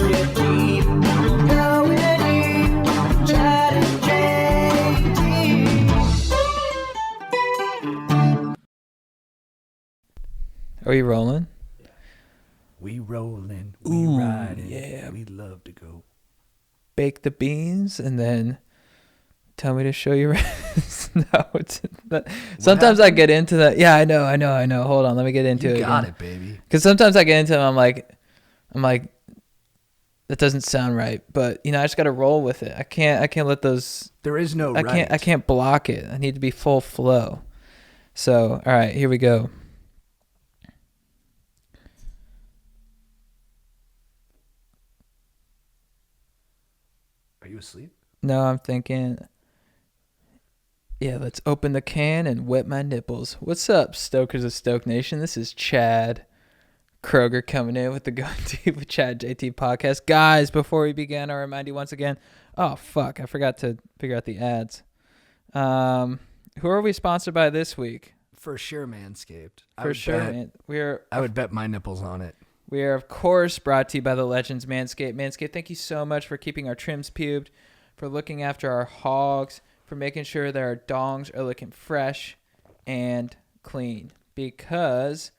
Let's get deep, going deep, Chad and JT. Are you rolling? We rolling, we riding, yeah. we love to go. Bake the beans and then tell me to show you. No, it's not. Sometimes I get into that. Yeah, I know. Hold on, let me get into it. You got again. it, baby. Because sometimes I get into them. I'm like, that doesn't sound right. But I just got to roll with it. I can't let those. There is no I right. I can't block it. I need to be full flow. So, all right, here we go. Are you asleep? No, I'm thinking. Yeah, let's open the can and wet my nipples. What's up, Stokers of Stoke Nation? This is Chad Kroger coming in with the Going Deep with Chad JT podcast. Guys, before we begin, I'll remind you once again. Oh, fuck. I forgot to figure out the ads. Who are we sponsored by this week? For sure, Manscaped. For sure, man. I would bet my nipples on it. We are, of course, brought to you by the legends Manscaped. Manscaped, thank you so much for keeping our trims pubed, for looking after our hogs, for making sure that our dongs are looking fresh and clean. Because,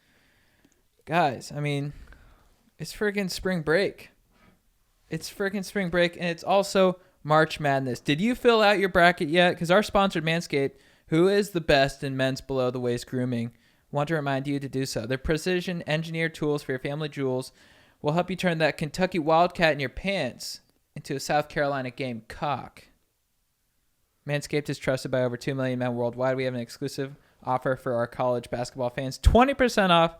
guys, it's friggin' spring break. And it's also March Madness. Did you fill out your bracket yet? Because our sponsored Manscaped, who is the best in men's below-the-waist grooming, want to remind you to do so. Their precision-engineered tools for your family jewels will help you turn that Kentucky Wildcat in your pants into a South Carolina game cock. Manscaped is trusted by over 2 million men worldwide. We have an exclusive offer for our college basketball fans. 20% off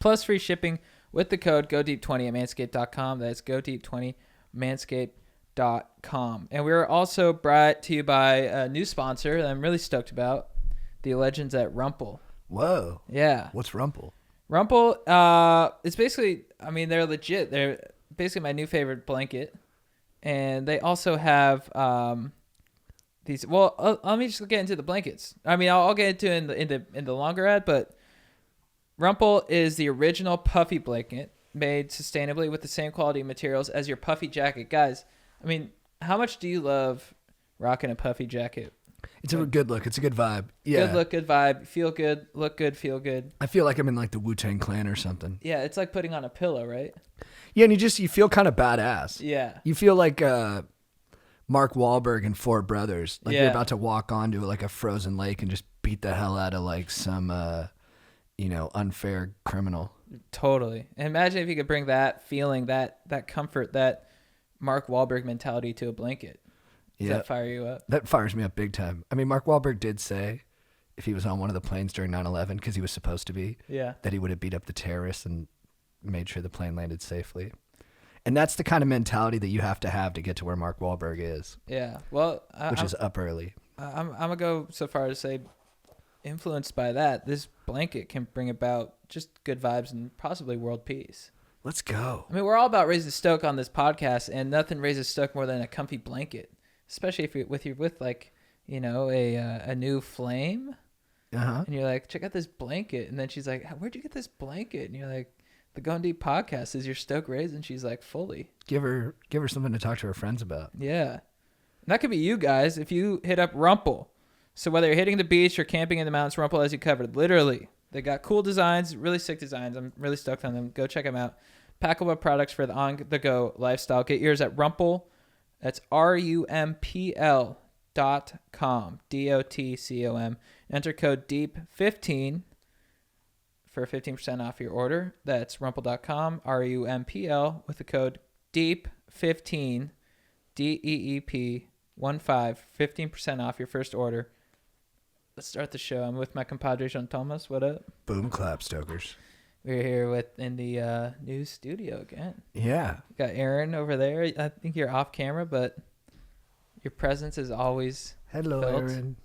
plus free shipping with the code GODEEP20 at manscaped.com. That's GODEEP20 manscaped.com. And we're also brought to you by a new sponsor that I'm really stoked about, the legends at Rumple. Whoa. Yeah. What's Rumple? Rumple, it's basically, they're legit. They're basically my new favorite blanket. And they also have these. Well, let me just get into the blankets. I'll get into it in the longer ad, but Rumple is the original puffy blanket made sustainably with the same quality materials as your puffy jacket. Guys, how much do you love rocking a puffy jacket? It's a good look. It's a good vibe. Yeah. Good look, good vibe. Feel good, look good, feel good. I feel like I'm in like the Wu-Tang Clan or something. Yeah, it's like putting on a pillow, right? Yeah, and you feel kind of badass. Yeah. You feel like Mark Wahlberg in Four Brothers. Like you're Yeah. about to walk onto like a frozen lake and just beat the hell out of like some unfair criminal. Totally. And imagine if you could bring that feeling, that comfort, that Mark Wahlberg mentality to a blanket. Does that fire you up? That fires me up big time. Mark Wahlberg did say if he was on one of the planes during 9/11, because he was supposed to be, that he would have beat up the terrorists and made sure the plane landed safely. And that's the kind of mentality that you have to get to where Mark Wahlberg is. Yeah. Well, which is up early. I'm going to go so far as to say, influenced by that, this blanket can bring about just good vibes and possibly world peace. Let's go. We're all about raising stoke on this podcast, and nothing raises stoke more than a comfy blanket. Especially if you're with like, a new flame, and you're like, check out this blanket, and then she's like, where'd you get this blanket? And you're like, the Going Deep podcast is your stoke raise, and she's like, fully. Give her something to talk to her friends about. Yeah, and that could be you guys if you hit up Rumple. So whether you're hitting the beach or camping in the mountains, Rumple has you covered. Literally, they got cool designs, really sick designs. I'm really stoked on them. Go check them out. Packable products for the on-the-go lifestyle. Get yours at Rumple. That's RUMPL.com, DOTCOM. Enter code DEEP15 for 15% off your order. That's rumple.com, RUMPL, with the code DEEP15, DEEP15, 15% off your first order. Let's start the show. I'm with my compadre Jean Thomas. What up? Boom clap, Stokers. We're here in the new studio again. Yeah. Got Aaron over there. I think you're off camera, but your presence is always Hello, felt. Aaron.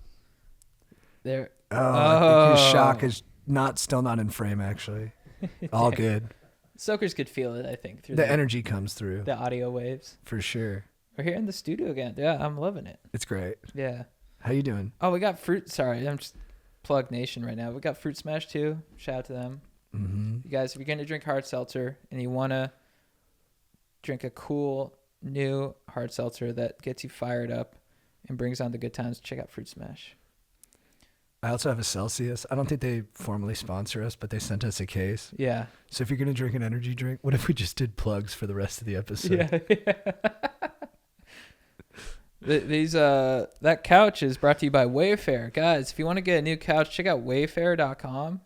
There. I think his shock is still not in frame, actually. All good. Stokers could feel it, I think, through the energy comes through. The audio waves. For sure. We're here in the studio again. Yeah, I'm loving it. It's great. Yeah. How you doing? Oh, we got fruit. Sorry, I'm just Plug Nation right now. We got Fruit Smash too. Shout out to them. Mm-hmm. You guys, if you're going to drink hard seltzer and you want to drink a cool new hard seltzer that gets you fired up and brings on the good times, check out Fruit Smash. I also have a Celsius. I don't think they formally sponsor us, but they sent us a case. Yeah. So if you're going to drink an energy drink, what if we just did plugs for the rest of the episode? Yeah. That couch is brought to you by Wayfair. Guys, if you want to get a new couch, check out wayfair.com.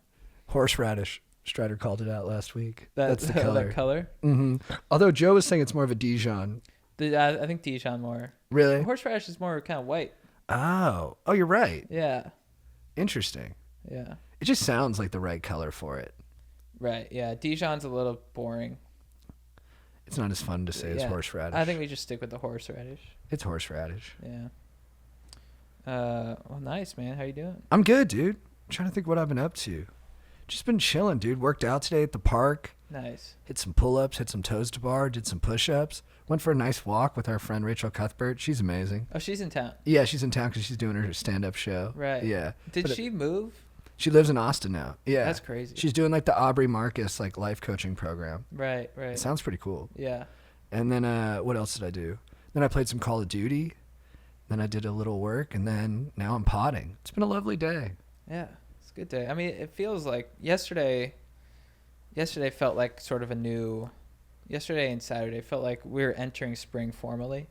Horseradish. Strider called it out last week. That's the color. That color? Mm-hmm. Although Joe was saying it's more of a Dijon. I think Dijon more. Really? Horseradish is more kind of white. Oh, you're right. Yeah. Interesting. Yeah. It just sounds like the right color for it. Right. Yeah. Dijon's a little boring. It's not as fun to say as horseradish. I think we just stick with the horseradish. It's horseradish. Yeah. Well, nice, man. How you doing? I'm good, dude. I'm trying to think what I've been up to. Just been chilling, dude. Worked out today at the park. Nice. Hit some pull-ups, hit some toes to bar, did some push-ups. Went for a nice walk with our friend Rachel Cuthbert. She's amazing. Oh, she's in town. Yeah, she's in town because she's doing her stand-up show. Right. Yeah. Did she move? She lives in Austin now. Yeah. That's crazy. She's doing like the Aubrey Marcus like life coaching program. Right. It sounds pretty cool. Yeah. And then what else did I do? Then I played some Call of Duty. Then I did a little work, and then now I'm potting. It's been a lovely day. Yeah, it's a good day. I mean, it feels like yesterday felt like sort of a new. Yesterday and Saturday felt like we were entering spring formally.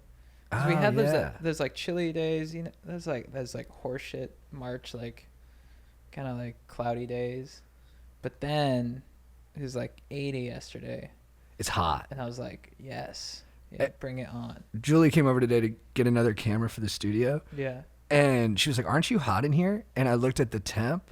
'Cause we had those like chilly days, you know. Those like horseshit March, like kind of like cloudy days. But then it was like 80 yesterday. It's hot. And I was like, yes, yeah, bring it on. Julie came over today to get another camera for the studio. Yeah. And she was like, aren't you hot in here? And I looked at the temp,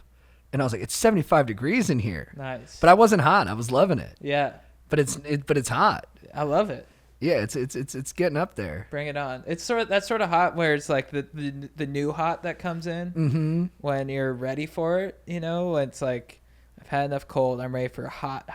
and I was like, it's 75 degrees in here. Nice. But I wasn't hot. I was loving it. Yeah. But it's hot. I love it. Yeah, it's getting up there. Bring it on. It's that's sort of hot where it's like the new hot that comes in when you're ready for it. You know, it's like I've had enough cold. I'm ready for hot.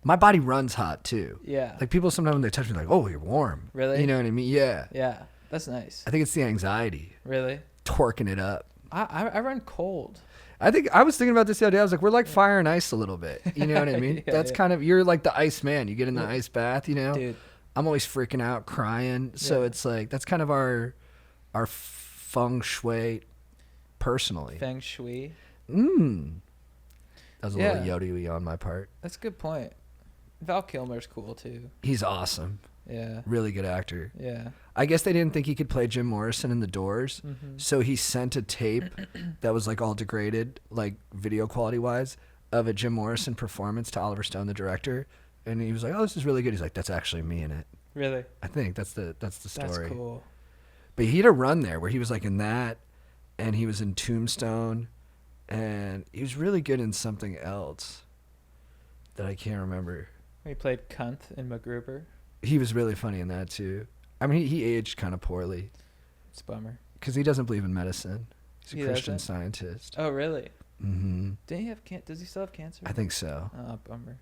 My body runs hot too. Yeah. Like people sometimes when they touch me, like, oh, you're warm. Really? You know what I mean? Yeah. Yeah. That's nice. I think it's the anxiety. Really? Torquing it up. I run cold. I was thinking about this the other day. I was like, we're like fire and ice a little bit. You know what I mean? Yeah, That's kind of, you're like the ice man. You get in the ice bath, you know? Dude. I'm always freaking out, crying. So it's like, that's kind of our feng shui personally. Feng shui. That was a little Yodi on my part. That's a good point. Val Kilmer's cool too. He's awesome. Yeah. Really good actor. Yeah. I guess they didn't think he could play Jim Morrison in The Doors. So he sent a tape that was like all degraded, like video quality wise, of a Jim Morrison performance to Oliver Stone, the director. And he was like, oh, this is really good. He's like, that's actually me in it. Really? I think that's the story. That's cool. But he had a run there where he was like in that, and he was in Tombstone, and he was really good in something else that I can't remember. He played Cunt in MacGruber. He was really funny in that too. I mean, he aged kind of poorly. It's a bummer. Because he doesn't believe in medicine. He's a He Christian doesn't? scientist. Oh, really? Mm-hmm. Didn't he have does he still have cancer? I think so. Oh, bummer.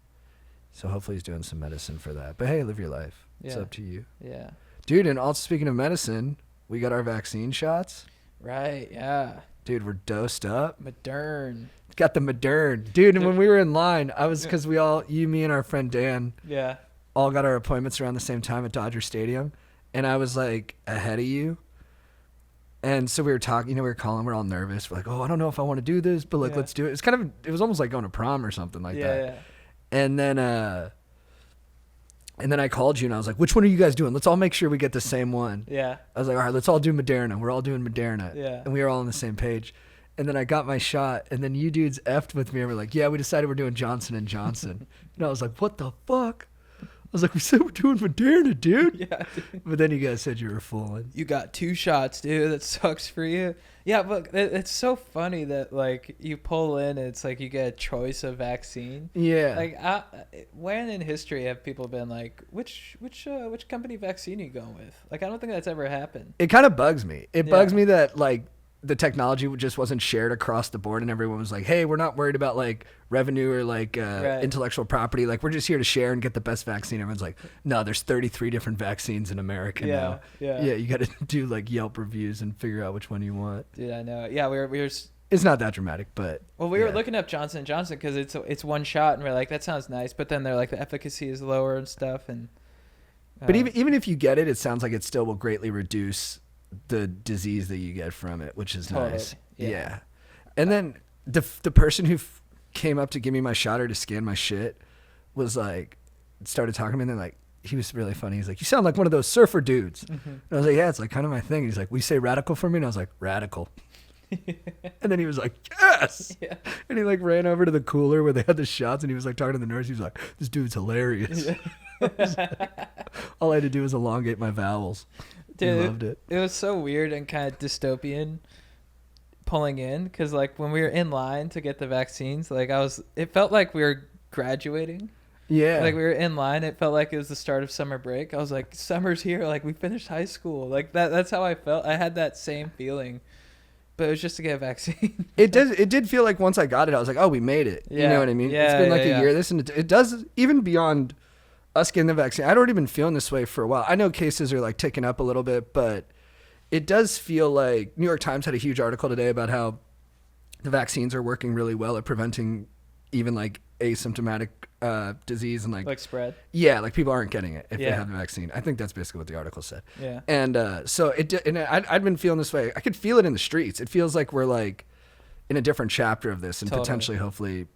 So hopefully he's doing some medicine for that. But hey, live your life. It's Yeah. up to you. Yeah. Dude, and also speaking of medicine, we got our vaccine shots. Right, yeah. Dude, we're dosed up. Modern. Got the Moderna. Dude, and when we were in line, because you, me, and our friend Dan Yeah. all got our appointments around the same time at Dodger Stadium. And I was like ahead of you. And so we were talking, we were calling, we're all nervous. We're like, oh, I don't know if I want to do this, but like, let's do it. It was almost like going to prom or something like that. Yeah. And then I called you and I was like, which one are you guys doing? Let's all make sure we get the same one. Yeah. I was like, all right, let's all do Moderna. We're all doing Moderna. Yeah. And we were all on the same page. And then I got my shot, and then you dudes effed with me and were like, yeah, we decided we're doing Johnson & Johnson. And I was like, what the fuck? I was like, we said we're doing Moderna, dude. Yeah. Dude. But then you guys said you were fooling. You got 2 shots, dude. That sucks for you. Yeah, but it's so funny that like you pull in and it's like you get a choice of vaccine. Yeah. Like, when in history have people been like, which company vaccine are you going with? Like, I don't think that's ever happened. It kind of bugs me. It bugs me that like the technology just wasn't shared across the board and everyone was like, hey, we're not worried about like revenue or like intellectual property. Like, we're just here to share and get the best vaccine. Everyone's like, no, there's 33 different vaccines in America now. Yeah, you got to do like Yelp reviews and figure out which one you want. Dude, I know. Yeah, we were it's not that dramatic, but we were looking up Johnson & Johnson because it's one shot and we're like, that sounds nice, but then they're like the efficacy is lower and stuff, and But even if you get it, it sounds like it still will greatly reduce the disease that you get from it, which is Totally. nice. Yeah. And then the person who came up to give me my shot or to scan my shit was like, started talking to me, and then like, he was really funny. He's like, you sound like one of those surfer dudes. And I was like, yeah, it's like kind of my thing. He's like, will you say radical for me? And I was like, radical. And then he was like, yes. Yeah. And he like ran over to the cooler where they had the shots, and he was like talking to the nurse. He was like, this dude's hilarious. All I had to do was elongate my vowels. Dude, he loved it. It was so weird and kind of dystopian pulling in, because like when we were in line to get the vaccines, like it felt like we were graduating. Yeah. Like we were in line. It felt like it was the start of summer break. I was like, summer's here. Like we finished high school. Like that's how I felt. I had that same feeling, but it was just to get a vaccine. It did feel like once I got it, I was like, oh, we made it. Yeah. You know what I mean? Yeah, it's been like yeah, a year. This, and it does, even beyond us getting the vaccine. I'd already been feeling this way for a while. I know cases are like ticking up a little bit, but it does feel like New York Times had a huge article today about how the vaccines are working really well at preventing even like asymptomatic disease and like spread. Yeah, like people aren't getting it if they have the vaccine. I think that's basically what the article said. Yeah. And so it did, and I'd been feeling this way. I could feel it in the streets. It feels like we're like in a different chapter of this, and Totally. potentially, hopefully,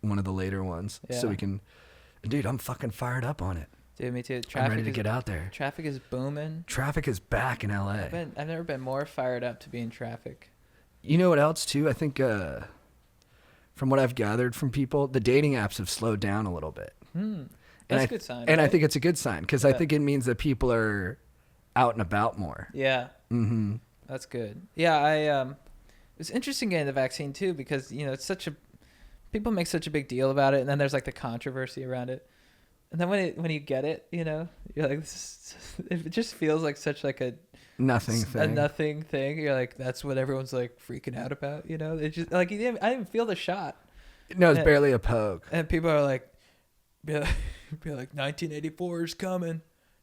one of the later ones. Yeah. So we can. Dude, I'm fucking fired up on it. Dude, me too. I'm ready to get out there. Traffic is booming. Traffic is back in LA. I've never been more fired up to be in traffic. You know what else too? I think from what I've gathered from people, the dating apps have slowed down a little bit. That's a good sign. And right? I think it's a good sign because I think it means that people are out and about more. Yeah. Mm-hmm. That's good. Yeah, it's interesting getting the vaccine too, because it's people make such a big deal about it, and then there's like the controversy around it, and then when you get it, you're like, it just feels like such like a nothing thing. You're like, that's what everyone's like freaking out about. It just like I didn't feel the shot. No, it's barely a poke. And people are like, be like 1984 is coming.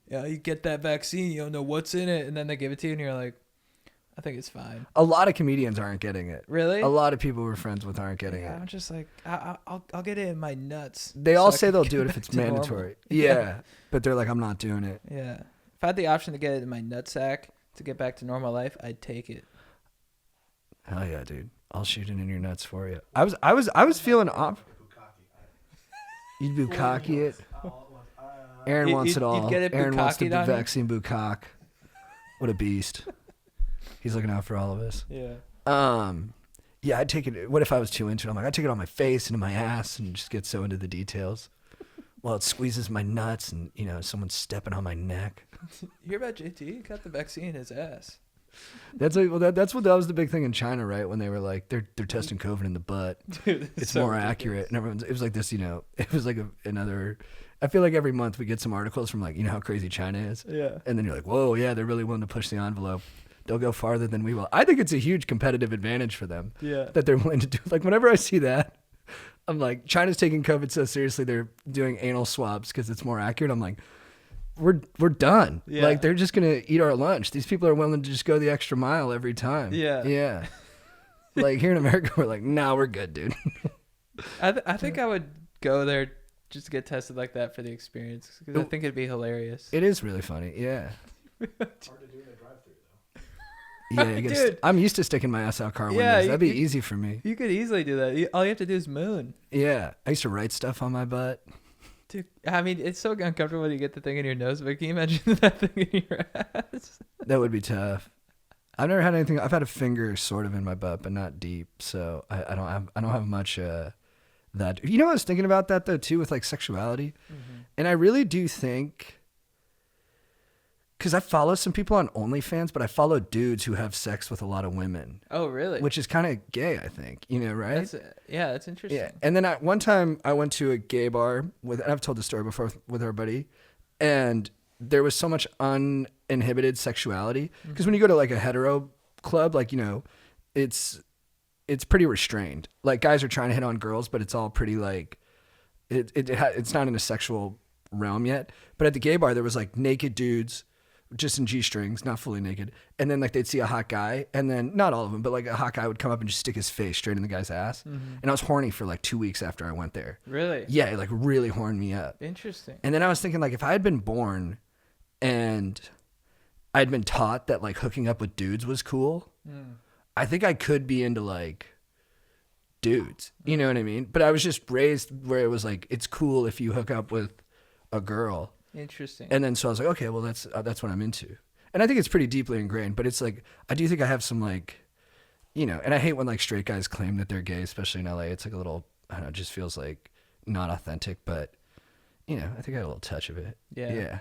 Yeah, you get that vaccine, you don't know what's in it, and then they give it to you, and you're like, I think it's fine. A lot of comedians aren't getting it. Really? A lot of people we're friends with aren't getting it. I'm just like, I'll get it in my nuts. They all say they'll do it if it's mandatory. Yeah. Yeah, but they're like, I'm not doing it. Yeah. If I had the option to get it in my nutsack to get back to normal life, I'd take it. Hell yeah, dude! I'll shoot it in your nuts for you. I was feeling off. You'd bukkake it. Aaron wants it all. You'd get it Aaron wants the bukkakeed on you? vaccine bukkake. What a beast! He's looking out for all of us. Yeah. Yeah, I'd take it. What if I was too into it? I'm like, I'd take it on my face and in my ass and just get so into the details. While it squeezes my nuts and someone's stepping on my neck. You hear about JT? He got the vaccine in his ass. That was the big thing in China, right? When they were like, they're testing COVID in the butt. Dude, it's so more ridiculous. accurate, and it was like this, it was like another. I feel like every month we get some articles from like, how crazy China is. Yeah. And then you're like, whoa, yeah, they're really willing to push the envelope. They'll go farther than we will. I think it's a huge competitive advantage for them. Yeah. That they're willing to do. Like whenever I see that, I'm like, China's taking COVID so seriously they're doing anal swabs because it's more accurate. I'm like, we're done. Yeah. Like they're just gonna eat our lunch. These people are willing to just go the extra mile every time. Yeah. Yeah. Like here in America, we're like, nah, we're good, dude. I think I would go there just to get tested like that for the experience, because I think it'd be hilarious. It is really funny. Yeah. Hard to do in a drive-thru though. Yeah, Dude. I'm used to sticking my ass out car windows. Yeah, That'd be easy for me. You could easily do that. All you have to do is moon. Yeah, I used to write stuff on my butt. Dude, I mean, it's so uncomfortable when you get the thing in your nose, but can you imagine that thing in your ass? That would be tough. I've never had anything. I've had a finger sort of in my butt, but not deep. So I don't have much that. I was thinking about that though too with like sexuality, and I really do think. Because I follow some people on Onlyfans, but I follow dudes who have sex with a lot of women. Oh, really? Which is kind of gay, I think. Right? That's interesting. Yeah. And then one time I went to a gay bar and I've told the story before with our buddy, and there was so much uninhibited sexuality. Because when you go to like a hetero club, like, it's pretty restrained. Like guys are trying to hit on girls, but it's all pretty like, it's not in a sexual realm yet. But at the gay bar, there was like naked dudes, just in G-strings, not fully naked. And then like they'd see a hot guy, and then not all of them, but like a hot guy would come up and just stick his face straight in the guy's ass. And I was horny for like 2 weeks after I went there. Really? Yeah, it like really horned me up. Interesting. And then I was thinking like if I had been born and I'd been taught that like hooking up with dudes was cool, I think I could be into like dudes. You know what I mean? But I was just raised where it was like, it's cool if you hook up with a girl. Interesting. And then so I was like, okay, well that's what I'm into. And I think it's pretty deeply ingrained, but it's like, I do think I have some like, you know, and I hate when like straight guys claim that they're gay, especially in LA. It's like a little, I don't know, it just feels like not authentic, but you know, I think I had a little touch of it. Yeah. Yeah.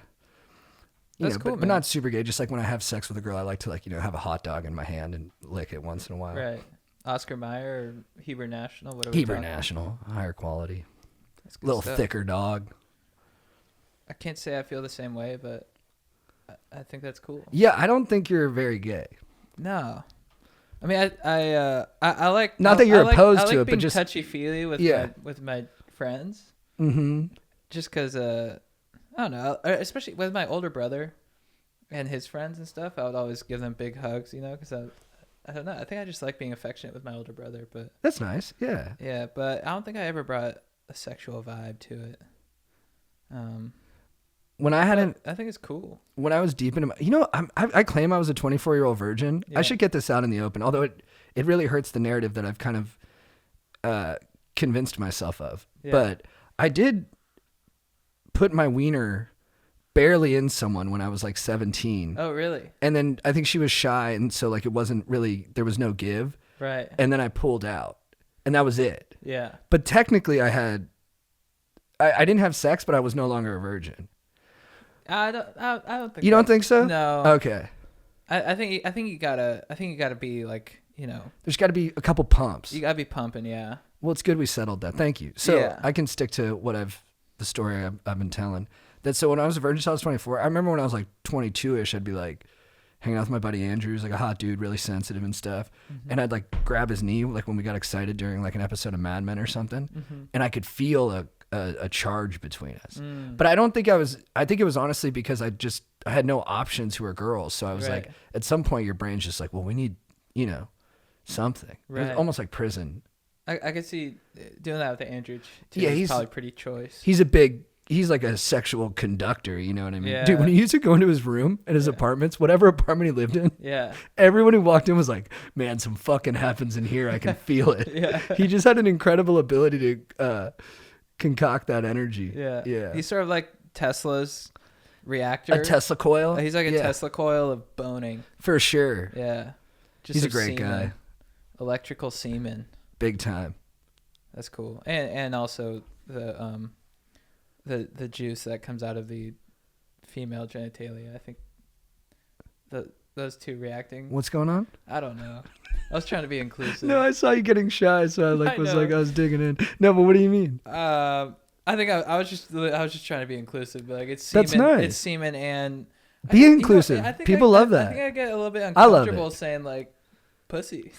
That's cool, but man. not super gay. Just like when I have sex with a girl, I like to like, you know, have a hot dog in my hand and lick it once in a while. Right. Oscar Mayer or Hebrew National? What are we Hebrew talking? National, higher quality. That's good Little stuff. thicker dog. I can't say I feel the same way, but I think that's cool. Yeah, I don't think you're very gay. No. I mean, I like... Not that you're opposed I like to it, but being just... touchy-feely with, with my friends. Mm-hmm. Just because, I don't know, especially with my older brother and his friends and stuff, I would always give them big hugs, you know, because I don't know. I think I just like being affectionate with my older brother, but... That's nice, yeah. Yeah, but I don't think I ever brought a sexual vibe to it. When I hadn't... I think it's cool. When I was deep into my... You know, I claim I was a 24-year-old virgin. Yeah. I should get this out in the open, although it really hurts the narrative that I've kind of convinced myself of. Yeah. But I did put my wiener barely in someone when I was like 17. Oh, really? And then I think she was shy, and so like it wasn't really... There was no give. Right. And then I pulled out. And that was it. Yeah. But technically I didn't have sex, but I was no longer a virgin. I don't think You don't think so? No. Okay. I think you gotta be like, you know, There's got to be a couple pumps. you gotta be pumping, yeah. Well, it's good we settled that. Thank you. So Yeah. I can stick to the story I've been telling. So when I was a virgin, till I was 24. I remember when I was like 22-ish, I'd be like hanging out with my buddy Andrew, who's like a hot dude, really sensitive and stuff. Mm-hmm. And I'd like grab his knee, like when we got excited during like an episode of Mad Men or something. Mm-hmm. And I could feel a charge between us. Mm. But I think it was honestly because I had no options who were girls. So I was Right. like, at some point your brain's just like, well, we need, you know, something. It was Right. almost like prison. I could see doing that with Andrew too. Yeah, He's he's- probably pretty choice. He's like a sexual conductor, you know what I mean? Yeah. Dude, when he used to go into his room at his apartments, whatever apartment he lived in, Yeah. everyone who walked in was like, man, some fucking happens in here. I can feel it. Yeah. He just had an incredible ability to concoct that energy. Yeah. Yeah. He's sort of like Tesla's reactor. A Tesla coil? He's like a Yeah. Tesla coil of boning. For sure. Yeah. Just He's a of great semen. guy. Electrical semen. Big time. That's cool. And also the juice that comes out of the female genitalia. I think those two reacting. What's going on? I don't know. I was trying to be inclusive. No, I saw you getting shy, so I I was know. like, I was digging in. No, but what do you mean? I think I was just trying to be inclusive, but like it's semen. That's nice. It's semen and Be inclusive. I think People love I that. think I get a little bit I love uncomfortable it. saying like pussy.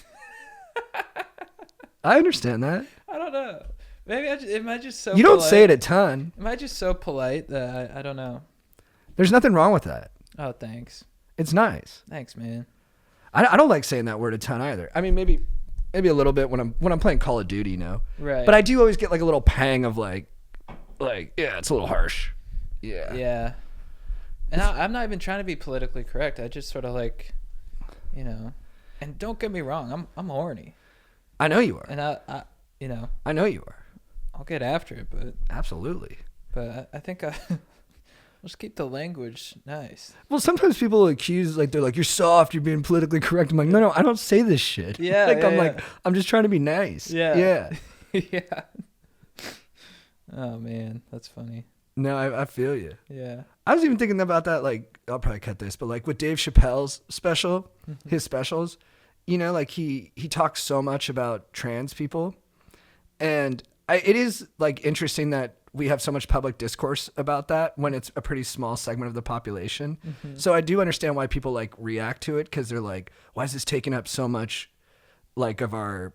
I understand that. I don't know. Maybe am I just so You don't polite? say it a ton. Am I just so polite that I don't know? There's nothing wrong with that. Oh, thanks. It's nice. Thanks, man. I don't like saying that word a ton either. I mean, maybe a little bit when I'm playing Call of Duty, you know. Right. But I do always get like a little pang of like yeah, it's a little harsh. Yeah. Yeah. And I'm not even trying to be politically correct. I just sort of like, you know, and don't get me wrong, I'm horny, I know you are. and I you know, I know you are. I'll get after it, Absolutely. but I think I'll just keep the language nice. Well, sometimes people accuse they're like, you're soft, you're being politically correct. I'm like, no, I don't say this shit. Yeah, like yeah, I'm yeah. like, I'm just trying to be nice. Yeah. Yeah. Yeah. Oh man, that's funny. No, I feel you. Yeah. I was even thinking about that, like, I'll probably cut this, but like with Dave Chappelle's special, his specials, you know, like he talks so much about trans people. And it is like interesting that we have so much public discourse about that when it's a pretty small segment of the population. So I do understand why people like react to it, because they're like, why is this taking up so much like of our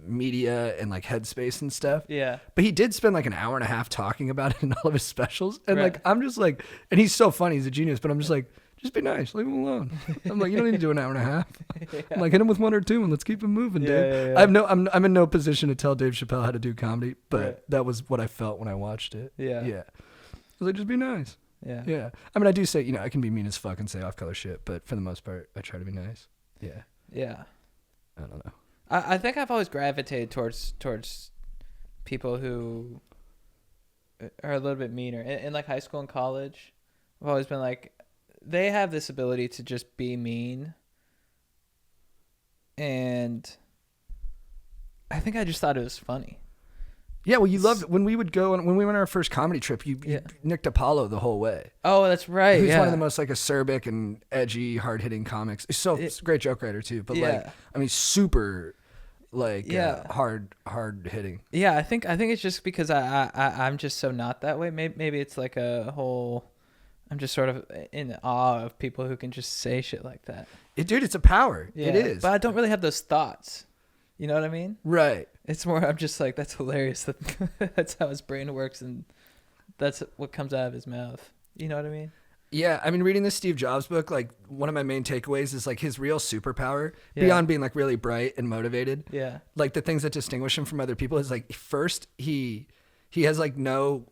media and like headspace and stuff? Yeah. But he did spend like an hour and a half talking about it in all of his specials. And Right. like, I'm just like, and he's so funny, he's a genius, but I'm just like, just be nice, leave him alone. I'm like, you don't need to do an hour and a half. I'm like, hit him with one or two and let's keep him moving, Yeah, Dave. yeah, yeah. I'm in no position to tell Dave Chappelle how to do comedy, but Right. that was what I felt when I watched it. Yeah. Yeah. I was like, just be nice. Yeah. Yeah. I mean, I do say, you know, I can be mean as fuck and say off-color shit, but for the most part, I try to be nice. Yeah. Yeah. I don't know. I think I've always gravitated towards people who are a little bit meaner. In like high school and college, I've always been like, they have this ability to just be mean. And I think I just thought it was funny. Yeah, well, you loved when we went on our first comedy trip. You nicked Apollo the whole way. Oh, that's right. He's one of the most like acerbic and edgy, hard hitting comics. He's a great joke writer too. But like, I mean, super like hard hitting. Yeah, I think it's just because I'm just so not that way. Maybe it's like a whole. I'm just sort of in awe of people who can just say shit like that. Dude, it's a power. Yeah, it is. But I don't really have those thoughts. You know what I mean? Right. It's more, I'm just like, that's hilarious. That's how his brain works, and that's what comes out of his mouth. You know what I mean? Yeah, I mean, reading this Steve Jobs book, like, one of my main takeaways is, like, his real superpower, beyond being, like, really bright and motivated. Yeah. Like, the things that distinguish him from other people is, like, first, he has, like, no...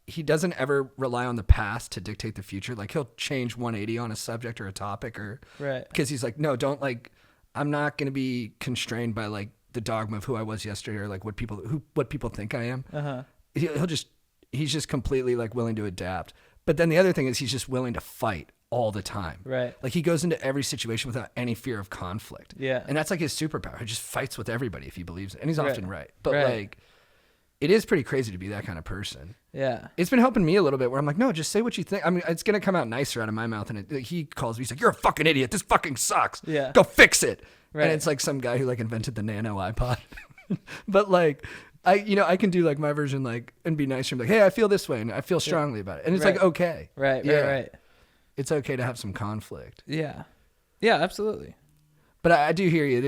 he doesn't ever rely on the past to dictate the future. Like, he'll change 180 on a subject or a topic or... Right. Because he's like, no, don't, like... I'm not going to be constrained by, like, the dogma of who I was yesterday or, like, what people think I am. Uh-huh. He's just completely, like, willing to adapt. But then the other thing is he's just willing to fight all the time. Right. Like, he goes into every situation without any fear of conflict. Yeah. And that's, like, his superpower. He just fights with everybody if he believes it. And he's often right. But, like, it is pretty crazy to be that kind of person. Yeah. It's been helping me a little bit where I'm like, no, just say what you think. I mean, it's going to come out nicer out of my mouth. And he calls me, he's like, you're a fucking idiot. This fucking sucks. Yeah. Go fix it. Right. And it's like some guy who, like, invented the nano iPod. But, like, I can do, like, my version, like, and be nicer and be like, hey, I feel this way and I feel strongly about it. And it's like, okay. Right. It's okay to have some conflict. Yeah. Yeah, absolutely. But I do hear you.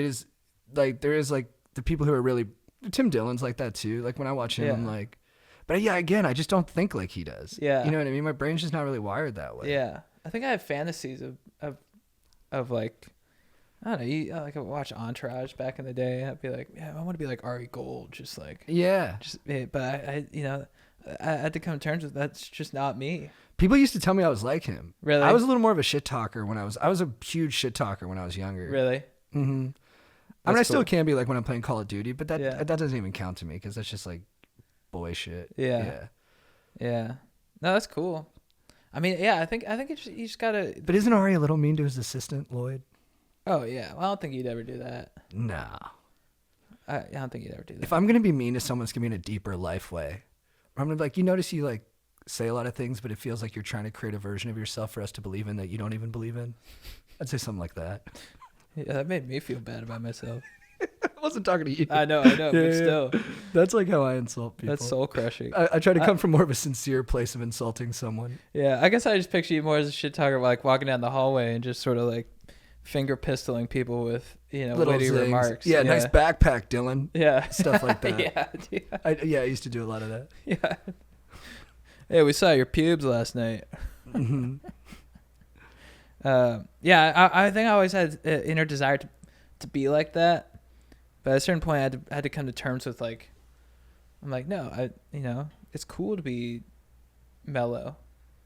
There is like the people who are really, Tim Dillon's like that too. Like, when I watch him, I'm like, but yeah, again, I just don't think like he does. Yeah. You know what I mean? My brain's just not really wired that way. Yeah. I think I have fantasies of like, I don't know, like I watch Entourage back in the day. I'd be like, yeah, I want to be like Ari Gold, just like, yeah. But I had to come to terms with that's just not me. People used to tell me I was like him. Really? I was a little more of a shit talker when I was a huge shit talker when I was younger. Really? Mm-hmm. I mean, I still can be like when I'm playing Call of Duty, but that doesn't even count to me because that's just like boy shit. Yeah. No, that's cool. I mean, yeah, I think it's, you just gotta. But isn't Ari a little mean to his assistant, Lloyd? Oh yeah, well, I don't think he'd ever do that. No. I don't think he'd ever do that. If I'm gonna be mean to someone, it's gonna be in a deeper life way. I'm gonna be like, you notice you like say a lot of things, but it feels like you're trying to create a version of yourself for us to believe in that you don't even believe in. I'd say something like that. Yeah, that made me feel bad about myself. I wasn't talking to you. I know, but still. That's like how I insult people. That's soul crushing. I try to come from more of a sincere place of insulting someone. Yeah, I guess I just picture you more as a shit talker, like walking down the hallway and just sort of like finger pistoling people with, little witty remarks. Yeah, nice backpack, Dylan. Yeah. Stuff like that. I used to do a lot of that. Yeah. Hey, we saw your pubes last night. Mm-hmm. I think I always had an inner desire to be like that. But at a certain point, I had to come to terms with, like, I'm like, no, it's cool to be mellow.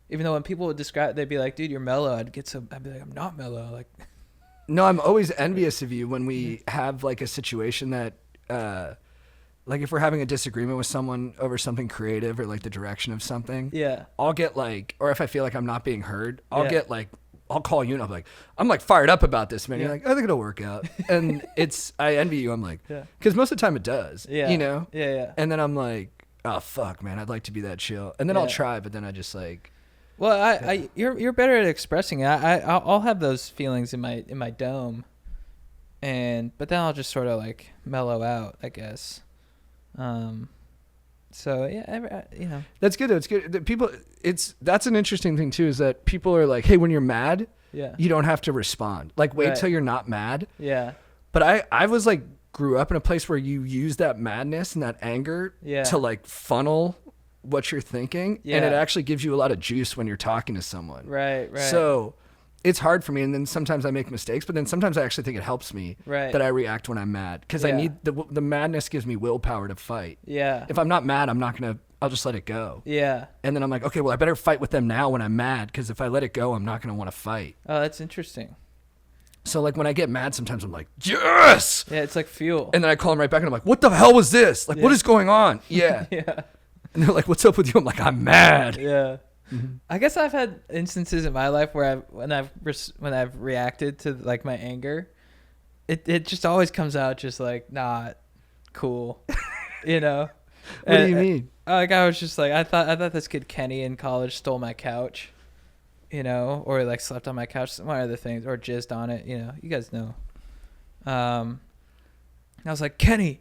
Even though when people would describe, they'd be like, dude, you're mellow. I'd be like, I'm not mellow. Like, no, I'm always envious of you when we have like a situation that, like if we're having a disagreement with someone over something creative or like the direction of something. Yeah. I'll get like, or if I feel like I'm not being heard, I'll call you and I'm like, fired up about this, man. Yeah. You're like, I think it'll work out. And I envy you. I'm like, because most of the time it does, Yeah. And then I'm like, oh fuck, man, I'd like to be that chill. And then I'll try, but then I just like. Well, you're better at expressing it. I'll have those feelings in my dome. But then I'll just sort of like mellow out, I guess. So yeah, that's good. It's good. That's an interesting thing too, is that people are like, hey, when you're mad, you don't have to respond. Like wait till you're not mad. Yeah. But I was like, grew up in a place where you use that madness and that anger to like funnel what you're thinking. Yeah. And it actually gives you a lot of juice when you're talking to someone. Right. So it's hard for me, and then sometimes I make mistakes, but then sometimes I actually think it helps me that I react when I'm mad, because I need the madness gives me willpower to fight. Yeah. If I'm not mad, I'm not gonna I'll just let it go. Yeah. And then I'm like, okay, well, I better fight with them now when I'm mad, because if I let it go, I'm not going to want to fight. Oh, that's interesting. So like when I get mad, sometimes I'm like, yes. Yeah, it's like fuel. And then I call them right back and I'm like, what the hell was this? Like, what is going on? Yeah. Yeah. And they're like, what's up with you? I'm like, I'm mad. Yeah. I guess I've had instances in my life where when I've reacted to like my anger, it just always comes out just like not cool, you know. What do you mean? Like I was just like I thought this kid Kenny in college stole my couch, you know, or like slept on my couch, some other things, or jizzed on it, you know. You guys know. I was like, Kenny,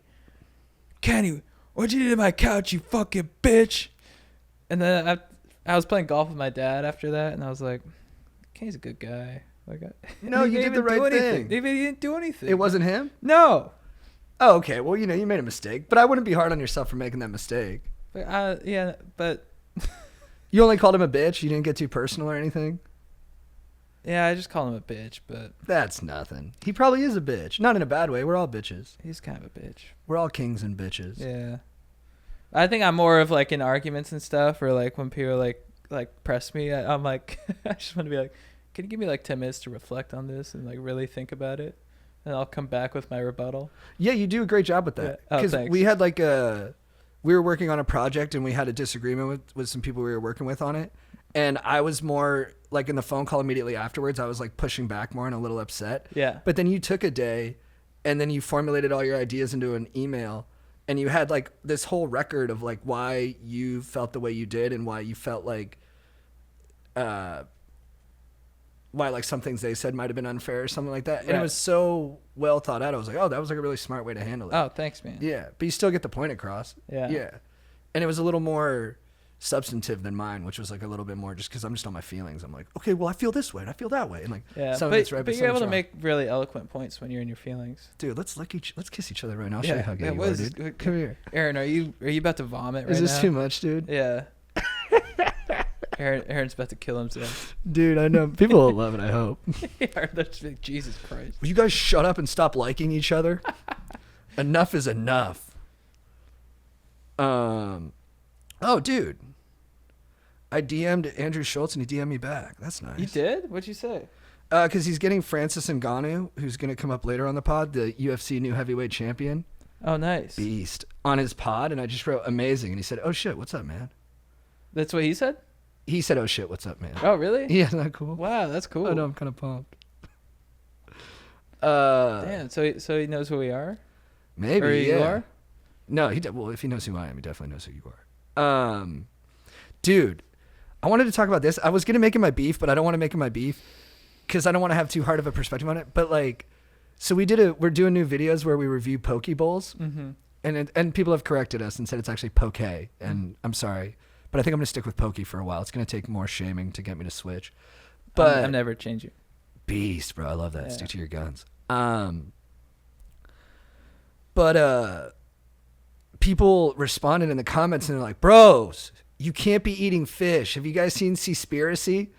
what'd you do to my couch, you fucking bitch? And then I was playing golf with my dad after that, and I was like, Kenny's a good guy. Like, no, you did the right thing. He didn't do anything. It wasn't him? No. Oh, okay. Well, you know, you made a mistake, but I wouldn't be hard on yourself for making that mistake. But yeah, but You only called him a bitch? You didn't get too personal or anything? yeah, I just call him a bitch, but That's nothing. He probably is a bitch. Not in a bad way. We're all bitches. he's kind of a bitch. We're all kings and bitches. Yeah. I think I'm more of like in arguments and stuff, or like when people like press me, I'm like, I just want to be like, can you give me like 10 minutes to reflect on this and like really think about it? And I'll come back with my rebuttal. Yeah, you do a great job with that. Yeah. Oh, Because thanks. we had like we were working on a project and we had a disagreement with some people we were working with on it. And I was more like in the phone call immediately afterwards, I was like pushing back more and a little upset. Yeah. But then you took a day and then you formulated all your ideas into an email. And you had like this whole record of like why you felt the way you did and why you felt like, why like some things they said might have been unfair or something like that. And Right. it was so well thought out. I was like, oh, that was like a really smart way to handle it. Oh, thanks, man. Yeah. But you still get the point across. Yeah. Yeah. And it was a little more substantive than mine, which was like a little bit more just because I'm just on my feelings. I'm like, okay, well, I feel this way and I feel that way. And like, Yeah. some of But, it's right, but some you're of able it's to wrong. make really eloquent points when you're in your feelings. Dude, let's kiss each other right now. I'll show you how gay Yeah, you what are, is dude. this? Come here. Aaron, are you about to vomit right Is this now? too much, dude? Yeah. Aaron's about to kill himself. Dude, I know. People will love it, I hope. Yeah, they're just like, Jesus Christ. Will you guys shut up and stop liking each other? Enough is enough. Oh, dude. I DM'd Andrew Schultz and he DM'd me back. That's nice. You did? What'd you say? Because he's getting Francis Ngannou, who's going to come up later on the pod, the UFC new heavyweight champion. Oh, nice. Beast. On his pod, and I just wrote amazing. And he said, oh, shit, what's up, man? That's what he said? He said, oh, shit, what's up, man? Oh, really? Yeah, isn't that cool? Wow, that's cool. I know, I'm kind of pumped. Damn, so he knows who we are? Maybe, Or yeah. you are? No, well, if he knows who I am, he definitely knows who you are. Dude, I wanted to talk about this. I was going to make it my beef, but I don't want to make it my beef because I don't want to have too hard of a perspective on it. But like, so we're doing new videos where we review poke bowls, Mm-hmm. and people have corrected us and said it's actually poke, and I'm sorry, but I think I'm going to stick with poke for a while. It's going to take more shaming to get me to switch. But I'm never changing. beast, bro, I love that. Yeah. Stick to your guns. But people responded in the comments and they're like, bros, you can't be eating fish. Have you guys seen Seaspiracy?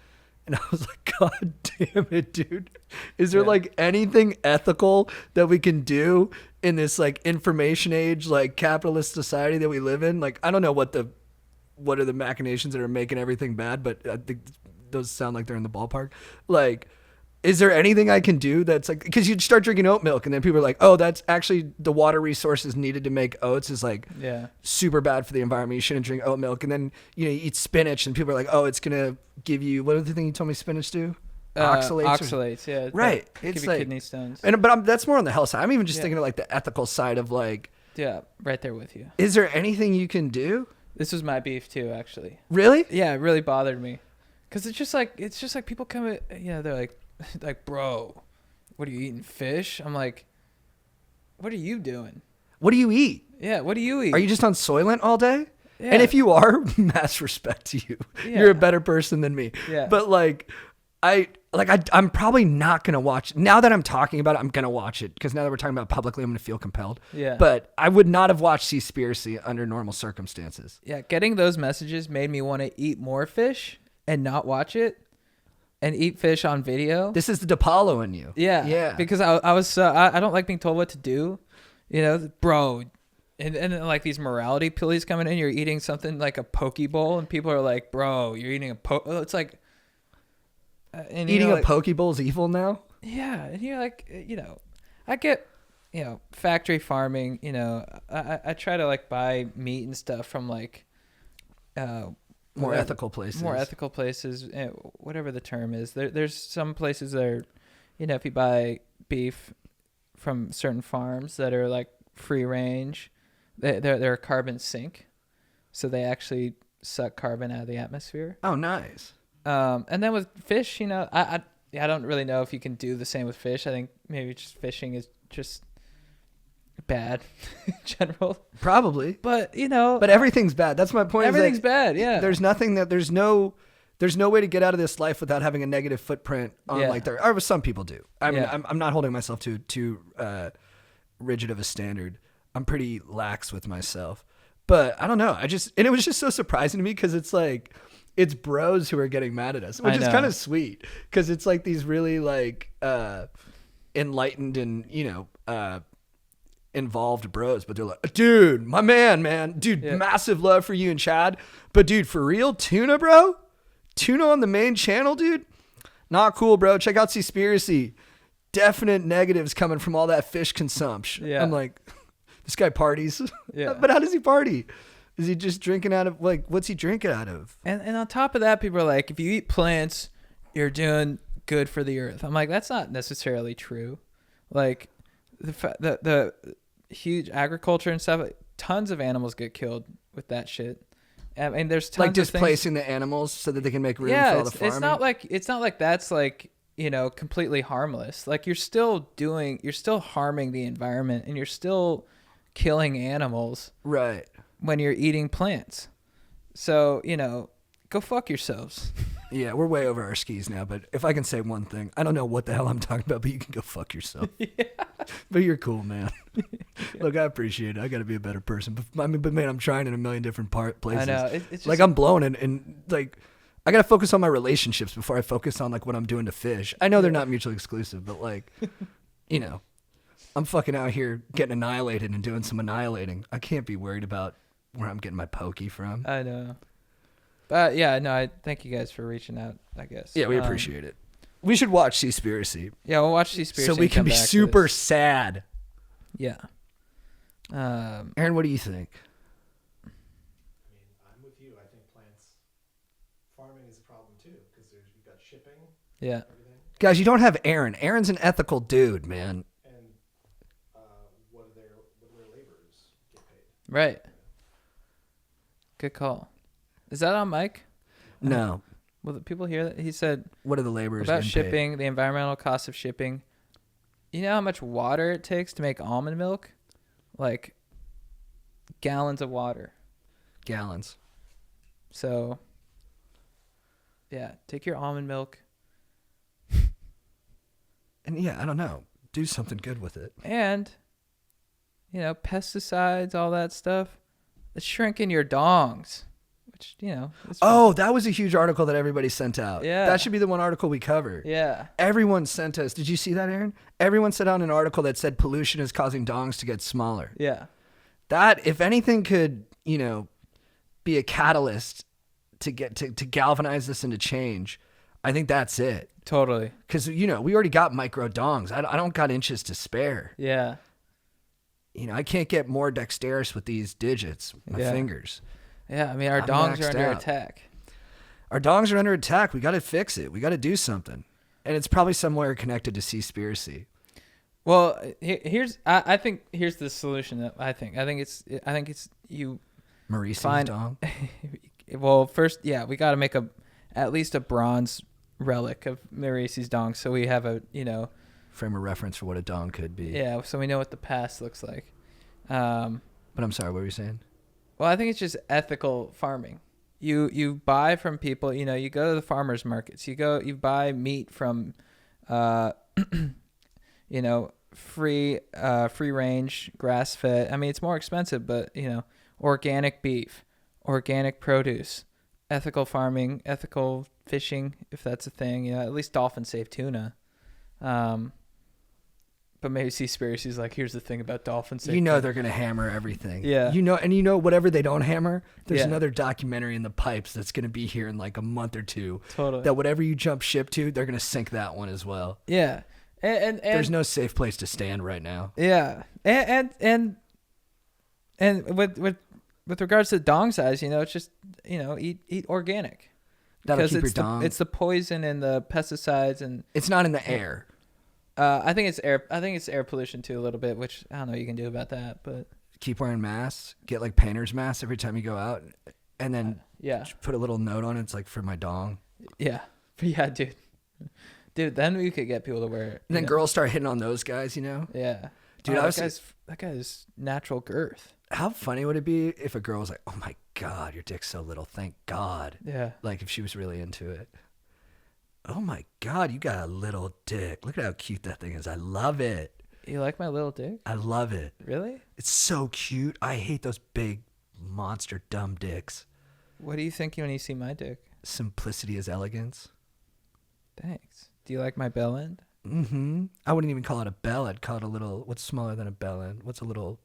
And I was like, God damn it, dude. Is there Yeah. like anything ethical that we can do in this like information age, like capitalist society that we live in? Like, I don't know what are the machinations that are making everything bad, but I think those sound like they're in the ballpark. Like, is there anything I can do that's like, because you'd start drinking oat milk and then people are like, oh, that's actually the water resources needed to make oats is like Yeah. super bad for the environment. You shouldn't drink oat milk. And then, you eat spinach and people are like, oh, it's going to give you, what other thing you told me spinach do? Oxalates. Oxalates, yeah. Right. Give It's you like, kidney stones. but that's more on the health side. I'm even just Yeah. thinking of like the ethical side of like, Yeah, right there with you. is there anything you can do? This was my beef too, actually. Really? Yeah, it really bothered me. Cause it's just like people come at, they're like, bro, what are you eating, fish? I'm like, what are you doing? What do you eat? Yeah, what do you eat? Are you just on Soylent all day? Yeah. And if you are, mass respect to you. Yeah. You're a better person than me. Yeah. But I'm probably not going to watch. Now that I'm talking about it, I'm going to watch it. Because now that we're talking about it publicly, I'm going to feel compelled. Yeah. But I would not have watched Seaspiracy under normal circumstances. Yeah, getting those messages made me want to eat more fish and not watch it and eat fish on video. This is the DePaulo in you. Yeah. Yeah. Because I was I don't like being told what to do. Bro, and then like these morality pillies coming in. You're eating something like a poke bowl, and people are like, "Bro, you're eating a poke." It's like, and Eating a like, poke bowl is evil now. yeah, and you're like, I get, factory farming. I try to like buy meat and stuff from like, More ethical places. more ethical places, whatever the term is. There's some places that are, if you buy beef from certain farms that are like free range, they're a carbon sink, so they actually suck carbon out of the atmosphere. Oh, nice. And then with fish, I don't really know if you can do the same with fish. I think maybe just fishing is just bad in general. Probably. But But everything's bad. That's my point. everything's bad. Yeah. There's no way to get out of this life without having a negative footprint on like there. Or some people do. I mean, I'm not holding myself to too rigid of a standard. I'm pretty lax with myself. But I don't know. And it was just so surprising to me because it's like it's bros who are getting mad at us, which is kind of sweet because it's like these really like enlightened and involved bros, but they're like, dude, my man, dude, massive love for you and Chad, but dude, for real, tuna, bro, tuna on the main channel, dude, not cool, bro. Check out Seaspiracy. Definite negatives coming from all that fish consumption. Yeah. I'm like, this guy parties. Yeah. But how does he party? Is he just drinking out of like, what's he drinking out of? And on top of that, people are like, if you eat plants, you're doing good for the earth. I'm like, that's not necessarily true. Like the huge agriculture and stuff, tons of animals get killed with that shit. I mean, there's tons like displacing the animals so that they can make room for all the farming. It's not like that's like, completely harmless. Like you're still harming the environment and you're still killing animals. Right. When you're eating plants. So, go fuck yourselves. Yeah, we're way over our skis now, but if I can say one thing, I don't know what the hell I'm talking about, but you can go fuck yourself. Yeah. But you're cool, man. Yeah. Look, I appreciate it. I got to be a better person. But man, I'm trying in a million different places. I know. It's just, like I'm blown and like I got to focus on my relationships before I focus on like what I'm doing to fish. I know they're not mutually exclusive, but like, I'm fucking out here getting annihilated and doing some annihilating. I can't be worried about where I'm getting my pokey from. I know. But yeah, no, I thank you guys for reaching out, I guess. Yeah, we appreciate it. We should watch Seaspiracy. Yeah, we'll watch Seaspiracy. So we can be super sad. Yeah. Aaron, what do you think? I mean, I'm with you. I think farming is a problem too because you've got shipping. Yeah. Everything. Guys, you don't have Aaron. Aaron's an ethical dude, man. And what do their laborers get paid? Right. Good call. Is that on mic? No. Will the people hear that? He said, what are the laborers about getting shipping, paid? the environmental cost of shipping. You know how much water it takes to make almond milk? Like gallons of water. Gallons. So, yeah, take your almond milk. And yeah, I don't know. Do something good with it. And, pesticides, all that stuff. It's shrinking your dongs. Which, oh, that was a huge article that everybody sent out. Yeah. That should be the one article we cover. Yeah. Everyone sent us. Did you see that, Aaron? Everyone sent out an article that said pollution is causing dongs to get smaller. Yeah. That, if anything could, be a catalyst to get to galvanize this into change, I think that's it. Totally. Because, we already got micro dongs. I don't got inches to spare. Yeah. I can't get more dexterous with these digits, my fingers. Yeah, I mean, our dongs are under attack. Our dongs are under attack. We got to fix it. We got to do something. And it's probably somewhere connected to Seaspiracy. Well, I think here's the solution that I think it's you Maurice's dong. Well, first, yeah, we got to make at least a bronze relic of Maurice's dong so we have a, frame of reference for what a dong could be. Yeah, so we know what the past looks like. But I'm sorry, what were you saying? Well, I think it's just ethical farming. You buy from people, you go to the farmers markets. You buy meat from free range, grass fed. I mean, it's more expensive, but organic beef, organic produce, ethical farming, ethical fishing, if that's a thing. At least dolphin safe tuna. But maybe Seaspiracy's like, here's the thing about dolphin safety. You know they're gonna hammer everything. Yeah. You know whatever they don't hammer, there's Yeah. another documentary in the pipes that's gonna be here in like a month or two. Totally. That whatever you jump ship to, they're gonna sink that one as well. Yeah. And There's no safe place to stand right now. Yeah. And with regards to dong size, it's just, eat organic. That'll Because keep your it's dong. it's the poison and the pesticides and It's not in the air. I think it's air pollution too a little bit, which I don't know what you can do about that, but Keep wearing masks. Get like painter's masks every time you go out, and then yeah. put a little note on it. It's like for my dong. Yeah. Yeah, dude. Dude, then we could get people to wear it. And then girls start hitting on those guys. Yeah. Dude, that guy's natural girth. How funny would it be if a girl was like, "Oh my God, your dick's so little. Thank God." Yeah. Like if she was really into it. Oh my God, you got a little dick. Look at how cute that thing is. I love it. You like my little dick? I love it. Really? It's so cute. I hate those big monster dumb dicks. What do you think when you see my dick? Simplicity is elegance. Thanks. Do you like my bell end? Mm-hmm. I wouldn't even call it a bell. I'd call it a little, what's smaller than a bell end? What's a little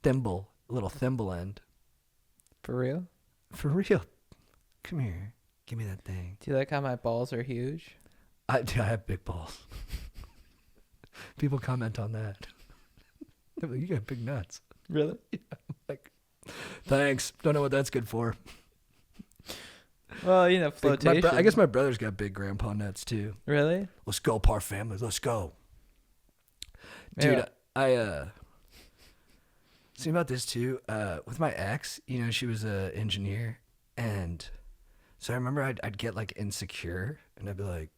thimble? A little thimble end. For real? For real. Come here. Give me that thing. Do you like how my balls are huge? I have big balls. People comment on that. They're like, you got big nuts. Really? Yeah, I'm like, thanks. Don't know what that's good for. Well, flotation. I guess my brother's got big grandpa nuts too. Really? Let's go, Par family. Let's go. Dude, Yeah. I see about this too. With my ex, she was an engineer, and so I remember I'd get like insecure, and I'd be like,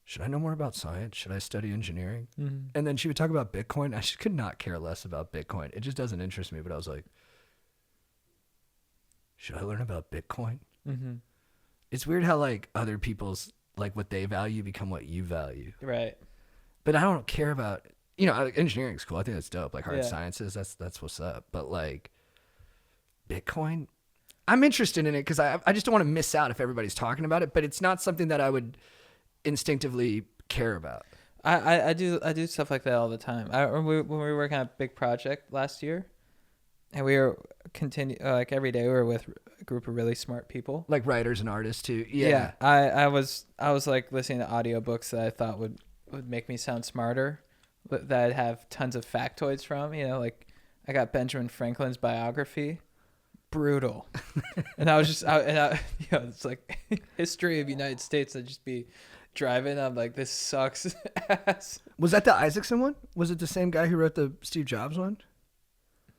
should I know more about science? Should I study engineering? Mm-hmm. And then she would talk about Bitcoin. I just could not care less about Bitcoin. It just doesn't interest me. But I was like, should I learn about Bitcoin? Mm-hmm. It's weird how like other people's like what they value become what you value. Right. But I don't care about engineering's cool. I think that's dope. Like hard Yeah. sciences, that's what's up. But like Bitcoin, I'm interested in it because I just don't want to miss out if everybody's talking about it. But it's not something that I would instinctively care about. I do stuff like that all the time. When we were working on a big project last year, and we were like every day we were with a group of really smart people, Like writers and artists too. Yeah. I was like listening to audiobooks that I thought would make me sound smarter, that I'd have tons of factoids from. Like I got Benjamin Franklin's biography, brutal, and I was just it's like history of United States. I'd just be driving. I'm like, this sucks ass. Was that the Isaacson one? Was it the same guy who wrote the Steve Jobs one?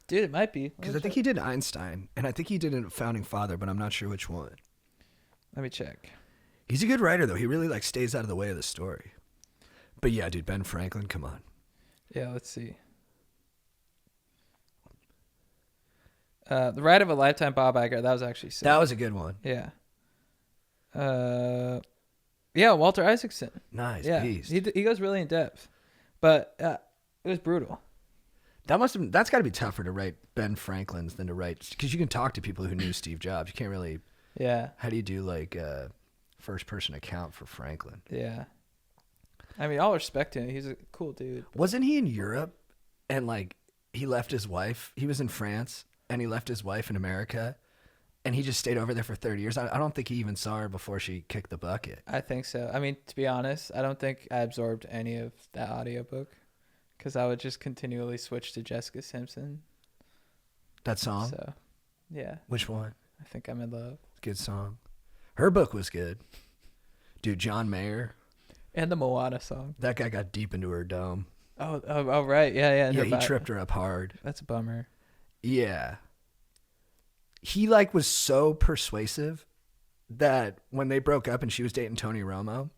Dude, it might be. Because I think he did Einstein, and I think he did a Founding Father, but I'm not sure which one. Let me check. He's a good writer, though. He really like stays out of the way of the story. But yeah, dude, Ben Franklin, come on. Yeah, let's see. The Ride of a Lifetime, Bob Iger. That was actually sick. That was a good one. Yeah. Yeah, Walter Isaacson. Nice, Yeah, beast. he goes really in depth, but it was brutal. That's got to be tougher to write Ben Franklin's than to write, because you can talk to people who knew Steve Jobs. You can't really. Yeah. How do you do like a first person account for Franklin? Yeah. I mean, all respect to him. He's a cool dude. Wasn't he in Europe and like he left his wife? He was in France and he left his wife in America and he just stayed over there for 30 years. I don't think he even saw her before she kicked the bucket. I think so. I mean, to be honest, I don't think I absorbed any of that audiobook because I would just continually switch to Jessica Simpson. That song? So, yeah. Which one? I think I'm in love. Good song. Her book was good. Dude, John Mayer. And the Moana song. That guy got deep into her dome. Oh, right. Yeah. Yeah, he tripped her up hard. That's a bummer. Yeah. He like was so persuasive that when they broke up and she was dating Tony Romo,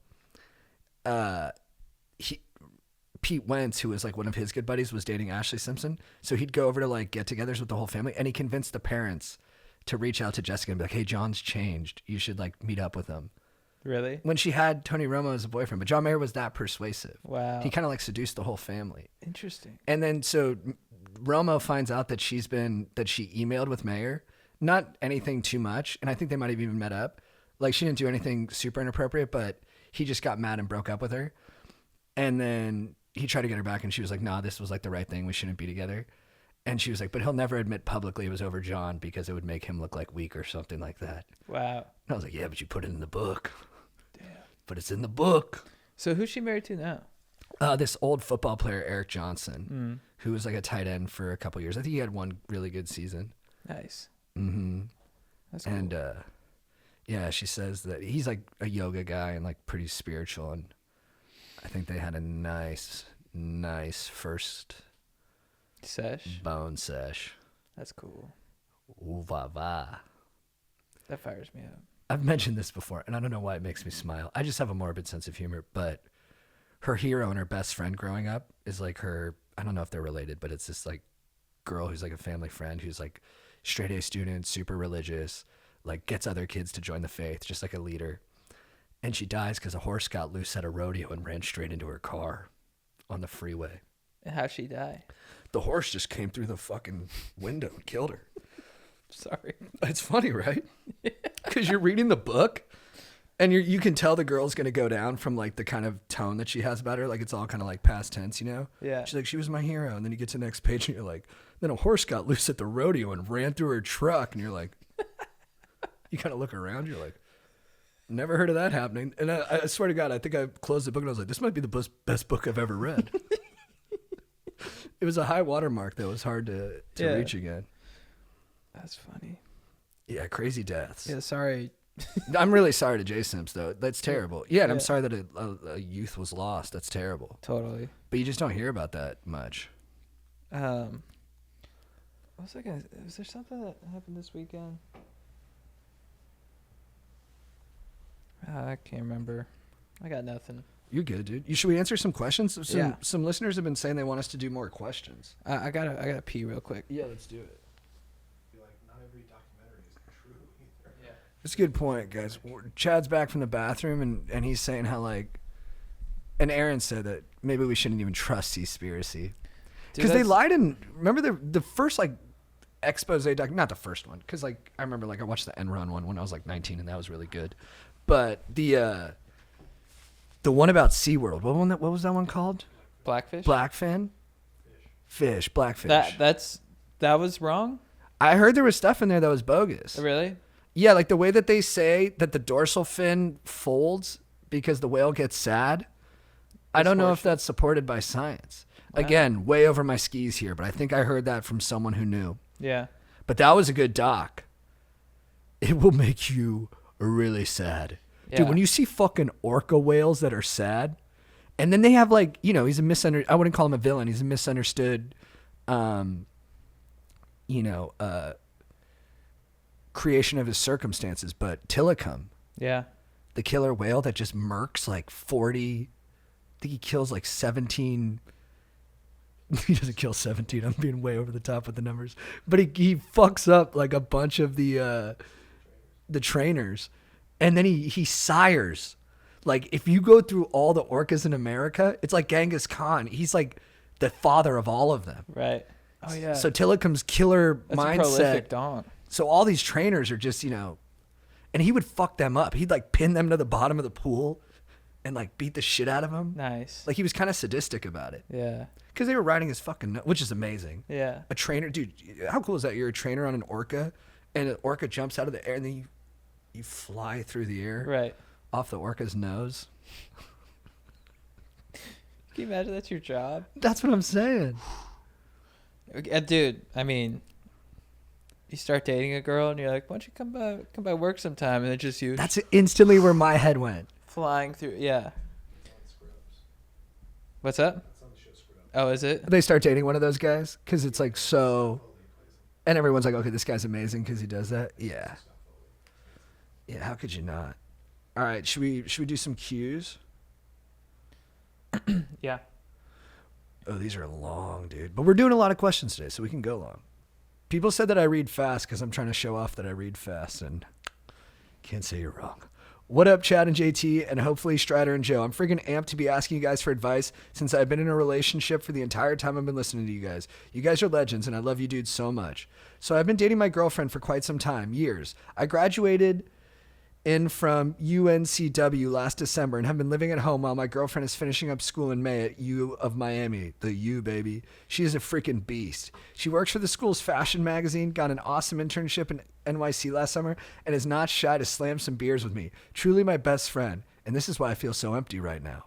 Pete Wentz, who was like one of his good buddies, was dating Ashley Simpson. So he'd go over to like get-togethers with the whole family, and he convinced the parents to reach out to Jessica and be like, "Hey, John's changed. You should like meet up with him." Really? When she had Tony Romo as a boyfriend, but John Mayer was that persuasive. Wow. He kind of like seduced the whole family. Interesting. And then so Romo finds out that she emailed with Mayer, not anything too much, and I think they might have even met up. Like she didn't do anything super inappropriate, but he just got mad and broke up with her. And then he tried to get her back, and she was like, nah, this was like the right thing. We shouldn't be together. And she was like, but he'll never admit publicly it was over John because it would make him look like weak or something like that. Wow. And I was like, yeah, but you put it in the book. Damn. But it's in the book. So who's she married to now? This old football player, Eric Johnson, who was like a tight end for a couple years. I think he had one really good season. Nice. Mm-hmm. That's cool. And yeah, she says that he's like a yoga guy and like pretty spiritual. And I think they had a nice first bone sesh. That's cool. Ooh, va va. That fires me up. I've mentioned this before, and I don't know why it makes me smile. I just have a morbid sense of humor, but her hero and her best friend growing up is like her, I don't know if they're related, but it's this like girl who's like a family friend who's like straight A student, super religious, like gets other kids to join the faith, just like a leader. And she dies because a horse got loose at a rodeo and ran straight into her car on the freeway. And how'd she die? The horse just came through the fucking window and killed her. Sorry. It's funny, right? Because you're reading the book and you can tell the girl's going to go down from like the kind of tone that she has about her. Like it's all kind of like past tense, you know? Yeah. She's like, she was my hero. And then you get to the next page and you're like, then a horse got loose at the rodeo and ran through her truck. And you're like, you kind of look around. You're like, never heard of that happening. And I swear to God, I think I closed the book and I was like, this might be the best book I've ever read. It was a high watermark that was hard to reach again. That's funny. Yeah, crazy deaths. Yeah, sorry. I'm really sorry to Jay Simps, though. That's terrible. Yeah, and I'm sorry that a youth was lost. That's terrible. Totally. But you just don't hear about that much. What was I gonna? Was there something that happened this weekend? I can't remember. I got nothing. You're good, dude. Should we answer some questions? Some listeners have been saying they want us to do more questions. I gotta pee real quick. Yeah, let's do it. Not every documentary is true either. Yeah. That's a good point, guys. Chad's back from the bathroom, and he's saying how, like, and Aaron said that maybe we shouldn't even trust Seaspiracy. Because they lied in, remember the first, like, expose doc, not the first one, because, like, I remember, like, I watched the Enron one when I was, like, 19, and that was really good. But the one about SeaWorld, what was that one called? Blackfish? Blackfin? Blackfish. That was wrong? I heard there was stuff in there that was bogus. Really? Yeah, like the way that they say that the dorsal fin folds because the whale gets sad. I don't know if that's supported by science. Wow. Again, way over my skis here, but I think I heard that from someone who knew. Yeah. But that was a good doc. It will make you really sad. Yeah. Dude, when you see fucking orca whales that are sad, and then they have like, you know, I wouldn't call him a villain. He's a misunderstood, creation of his circumstances. But Tilikum, yeah, the killer whale that just murks like 40, I think he kills like 17. He doesn't kill 17. I'm being way over the top with the numbers, but he fucks up like a bunch of the trainers, and then he sires. Like if you go through all the orcas in America, it's like Genghis Khan. He's like the father of all of them. Right. Oh yeah. So Tilikum's killer That's mindset. A prolific dog. So all these trainers are just, and he would fuck them up. He'd like pin them to the bottom of the pool and like beat the shit out of them. Nice. Like he was kind of sadistic about it. Yeah. Because they were riding his fucking, which is amazing. Yeah. A trainer, dude, how cool is that? You're a trainer on an orca and an orca jumps out of the air and then you fly through the air. Right. Off the orca's nose. Can you imagine that's your job? That's what I'm saying. Dude, I mean, you start dating a girl and you're like, why don't you come by work sometime? And it's just you. That's instantly where my head went. Flying through, yeah. What's up? Oh, is it? They start dating one of those guys because it's like so, and everyone's like, okay, this guy's amazing because he does that. Yeah. Yeah, how could you not? All right, should we do some cues? Yeah. Oh, these are long, dude. But we're doing a lot of questions today, so we can go long. People said that I read fast because I'm trying to show off that I read fast, and can't say you're wrong. What up, Chad and JT, and hopefully Strider and Joe? I'm freaking amped to be asking you guys for advice since I've been in a relationship for the entire time I've been listening to you guys. You guys are legends, and I love you dudes so much. So I've been dating my girlfriend for quite some time, years. I graduated in from UNCW last December and have been living at home while my girlfriend is finishing up school in May at U of Miami. The U, baby. She is a freaking beast. She works for the school's fashion magazine, got an awesome internship in NYC last summer, and is not shy to slam some beers with me. Truly my best friend. And this is why I feel so empty right now.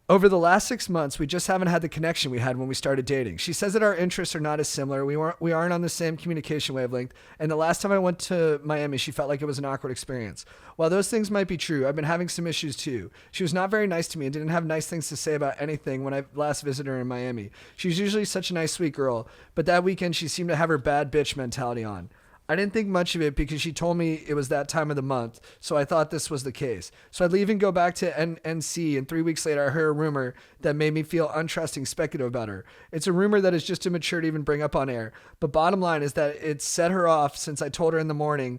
Over the last 6 months, we just haven't had the connection we had when we started dating. She says that our interests are not as similar. We aren't on the same communication wavelength. And the last time I went to Miami, she felt like it was an awkward experience. While those things might be true, I've been having some issues too. She was not very nice to me and didn't have nice things to say about anything when I last visited her in Miami. She's usually such a nice, sweet girl, but that weekend she seemed to have her bad bitch mentality on. I didn't think much of it because she told me it was that time of the month, so I thought this was the case. So I'd leave and go back to NC, and 3 weeks later I heard a rumor that made me feel untrusting, speculative about her. It's a rumor that is just immature to even bring up on air, but bottom line is that it set her off since I told her in the morning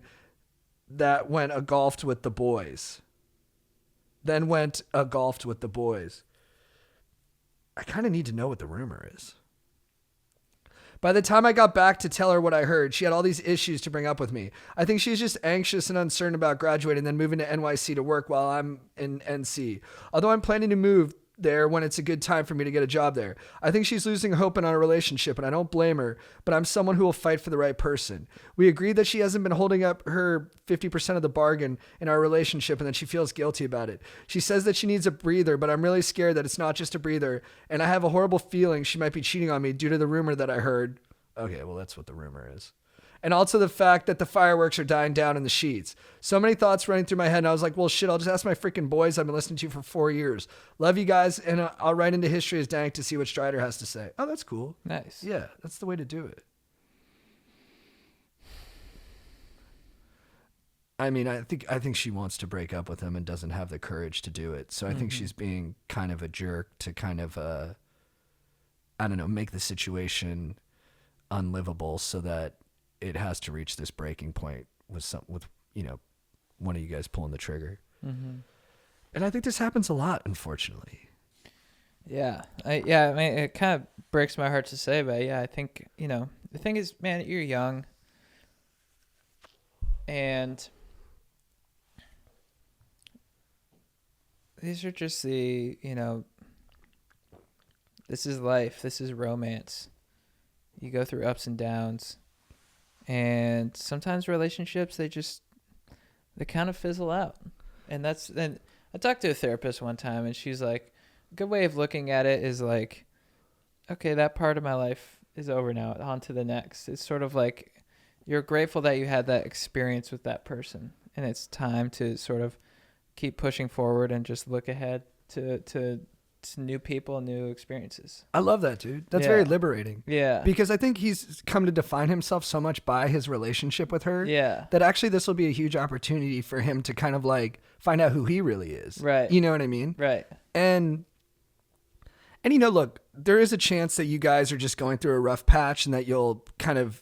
that went a golfed with the boys. I kind of need to know what the rumor is. By the time I got back to tell her what I heard, she had all these issues to bring up with me. I think she's just anxious and uncertain about graduating and then moving to NYC to work while I'm in NC. Although I'm planning to move there when it's a good time for me to get a job there. I think she's losing hope in our relationship, and I don't blame her, but I'm someone who will fight for the right person. We agreed that she hasn't been holding up her 50% of the bargain in our relationship and that she feels guilty about it. She says that she needs a breather, but I'm really scared that it's not just a breather, and I have a horrible feeling she might be cheating on me due to the rumor that I heard. Okay, well, that's what the rumor is. And also the fact that the fireworks are dying down in the sheets. So many thoughts running through my head, and I was like, well, shit, I'll just ask my freaking boys I've been listening to for 4 years. Love you guys, and I'll write into History as Dank to see what Strider has to say. Oh, that's cool. Nice. Yeah, that's the way to do it. I mean, I think she wants to break up with him and doesn't have the courage to do it. So I think she's being kind of a jerk to kind of, I don't know, make the situation unlivable so that it has to reach this breaking point with one of you guys pulling the trigger. Mm-hmm. And I think this happens a lot, unfortunately. Yeah. I mean, it kind of breaks my heart to say, but yeah, I think, the thing is, man, you're young and these are just the, this is life. This is romance. You go through ups and downs. And sometimes relationships, they kind of fizzle out. And I talked to a therapist one time, and she's like, a good way of looking at it is like, okay, that part of my life is over now, on to the next. It's sort of like you're grateful that you had that experience with that person, and it's time to sort of keep pushing forward and just look ahead to new people, new experiences. I love that, dude. That's very liberating. Yeah. Because I think he's come to define himself so much by his relationship with her. Yeah. That actually this will be a huge opportunity for him to kind of like find out who he really is. Right. You know what I mean? Right. And look, there is a chance that you guys are just going through a rough patch and that you'll kind of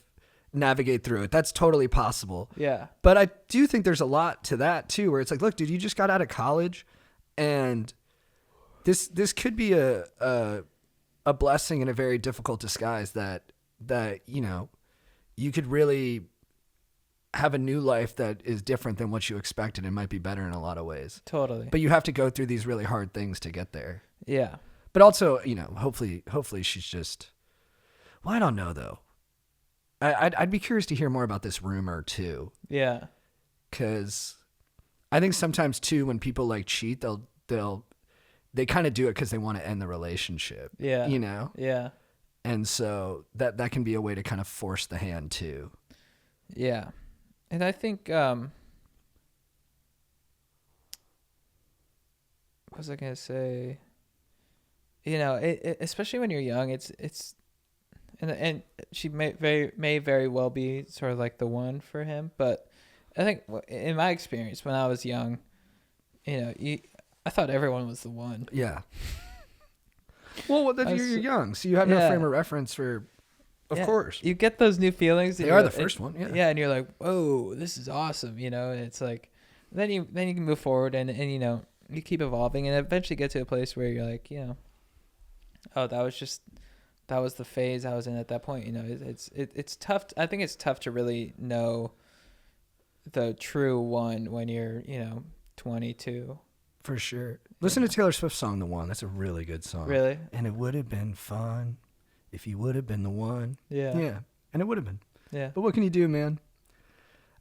navigate through it. That's totally possible. Yeah. But I do think there's a lot to that too, where it's like, look, dude, you just got out of college and this could be a blessing in a very difficult disguise that you could really have a new life that is different than what you expected and might be better in a lot of ways. Totally. But you have to go through these really hard things to get there. Yeah. But also, hopefully she's just, well, I don't know though. I'd be curious to hear more about this rumor too. Yeah. 'Cause I think sometimes too, when people like cheat, they kind of do it because they want to end the relationship. Yeah. Yeah. And so that can be a way to kind of force the hand too. Yeah. And I think, what was I going to say? Especially when you're young, and she may very well be sort of like the one for him. But I think in my experience, when I was young, I thought everyone was the one. Yeah. Well, you're young, so you have no frame of reference for, of course. You get those new feelings. They are the first one, yeah. Yeah, and you're like, whoa, this is awesome, and it's like, then you can move forward and you keep evolving and eventually get to a place where you're like, oh, that was the phase I was in at that point. It's tough. I think it's tough to really know the true one when you're 22. For sure. Listen to Taylor Swift's song, The One. That's a really good song. Really? And it would have been fun if you would have been the one. Yeah. Yeah. And it would have been. Yeah. But what can you do, man?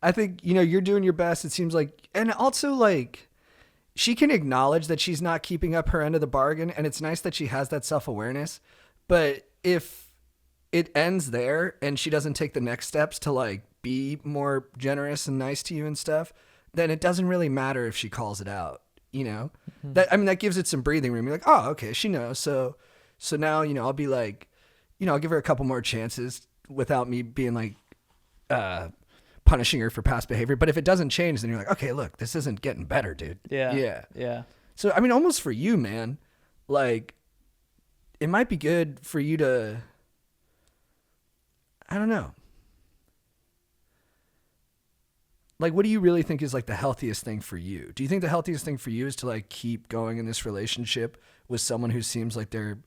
I think, you're doing your best. It seems like, and also like, she can acknowledge that she's not keeping up her end of the bargain. And it's nice that she has that self-awareness. But if it ends there and she doesn't take the next steps to like be more generous and nice to you and stuff, then it doesn't really matter if she calls it out. Mm-hmm. That gives it some breathing room. You're like, oh, okay, she knows. So now, I'll be like, I'll give her a couple more chances without me being like, punishing her for past behavior. But if it doesn't change, then you're like, okay, look, this isn't getting better, dude. Yeah. Yeah. Yeah. So, almost for you, man, like it might be good for you to, I don't know. Like, what do you really think is like the healthiest thing for you? Do you think the healthiest thing for you is to like keep going in this relationship with someone who seems like they're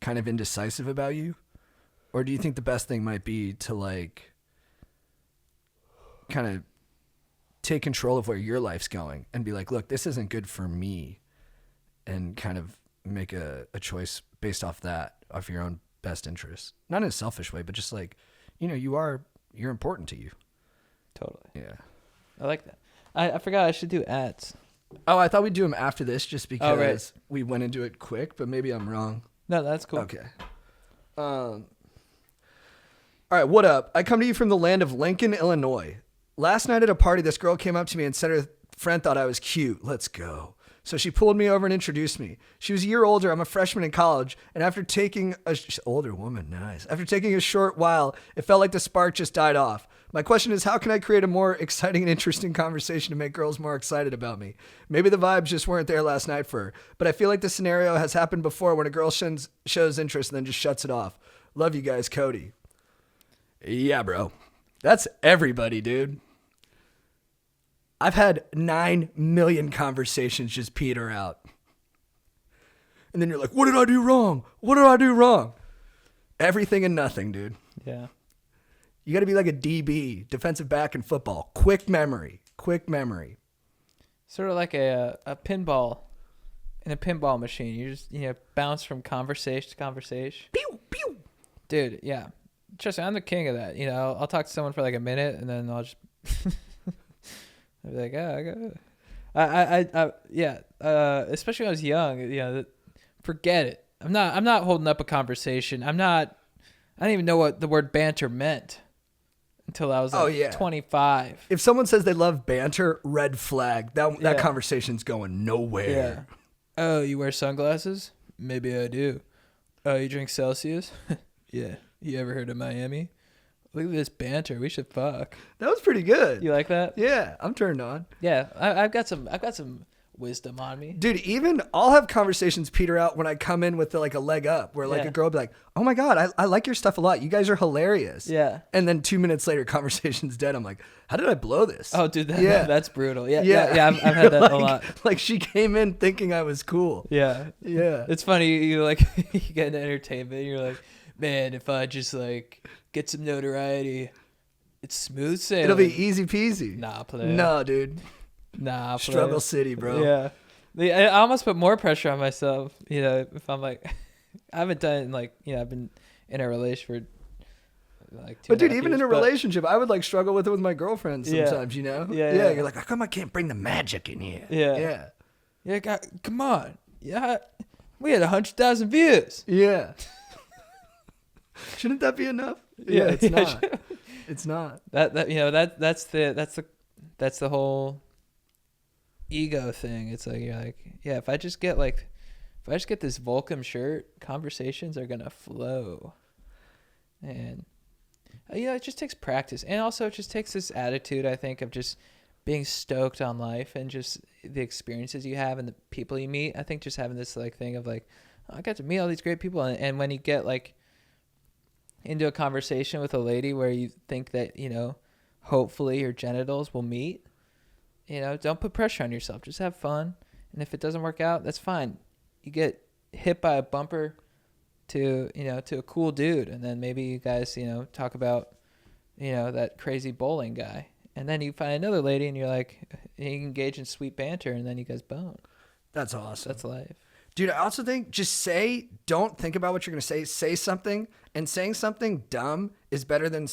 kind of indecisive about you? Or do you think the best thing might be to like kind of take control of where your life's going and be like, look, this isn't good for me, and kind of make a choice based off that, off your own best interests? Not in a selfish way, but just like, you're important to you. Totally. Yeah. I like that. I forgot I should do ads. Oh, I thought we'd do them after this just because right. we went into it quick, but maybe I'm wrong. No, that's cool. Okay. All right, what up? I come to you from the land of Lincoln, Illinois. Last night at a party, this girl came up to me and said her friend thought I was cute. Let's go. So she pulled me over and introduced me. She was a year older. I'm a freshman in college. And after taking older woman, nice. After taking a short while, it felt like the spark just died off. My question is, how can I create a more exciting and interesting conversation to make girls more excited about me? Maybe the vibes just weren't there last night for her, but I feel like the scenario has happened before when a girl shows interest and then just shuts it off. Love you guys, Cody. Yeah, bro. That's everybody, dude. I've had 9 million conversations just peter out. And then you're like, what did I do wrong? What did I do wrong? Everything and nothing, dude. Yeah. You got to be like a DB, defensive back in football. Quick memory. Sort of like a pinball in a pinball machine. You just, bounce from conversation to conversation. Pew, pew. Dude, yeah. Trust me, I'm the king of that. I'll talk to someone for like a minute and then I'll just I'll be like, oh, I got yeah. Especially when I was young, forget it. I'm not holding up a conversation. I didn't even know what the word banter meant until I was like 25. If someone says they love banter, red flag. That conversation's going nowhere. Yeah. Oh, you wear sunglasses? Maybe I do. Oh, you drink Celsius? Yeah. You ever heard of Miami? Look at this banter. We should fuck. That was pretty good. You like that? Yeah, I'm turned on. Yeah, I've got some wisdom on me. Dude, even I'll have conversations peter out when I come in with like a leg up, where like a girl will be like, oh my God, I like your stuff a lot. You guys are hilarious. Yeah. And then 2 minutes later, conversation's dead. I'm like, how did I blow this? Oh, dude, that's brutal. Yeah. I've had that like, a lot. Like she came in thinking I was cool. Yeah. Yeah. It's funny. You like, you get into entertainment. You're like, man, if I just like get some notoriety, it's smooth sailing. It'll be easy peasy. Nah, player. No, dude. Nah, player. Struggle city, bro. Yeah. I almost put more pressure on myself, if I'm like, I haven't done like, I've been in a relationship for like 2.5 But dude, even years, in a relationship, I would like struggle with it with my girlfriend sometimes, Yeah, Yeah, you're like, how come I can't bring the magic in here? Yeah. Yeah, God, come on. Yeah. We had 100,000 views. Yeah. Shouldn't that be enough? Yeah, it's not. It's not. That's the whole ego thing. It's like, you're like, yeah, if I just get this Volcom shirt, conversations are gonna flow. And it just takes practice, and also it just takes this attitude, I think, of just being stoked on life and just the experiences you have and the people you meet. I think just having this like thing of like, I got to meet all these great people, and when you get like into a conversation with a lady where you think that hopefully your genitals will meet, don't put pressure on yourself. Just have fun, and if it doesn't work out, that's fine. You get hit by a bumper to a cool dude, and then maybe you guys talk about that crazy bowling guy, And then you find another lady and you're like, you engage in sweet banter and then you guys bone. That's awesome. That's life. Dude, I also think just don't think about what you're going to say. Say something, and saying something dumb is better than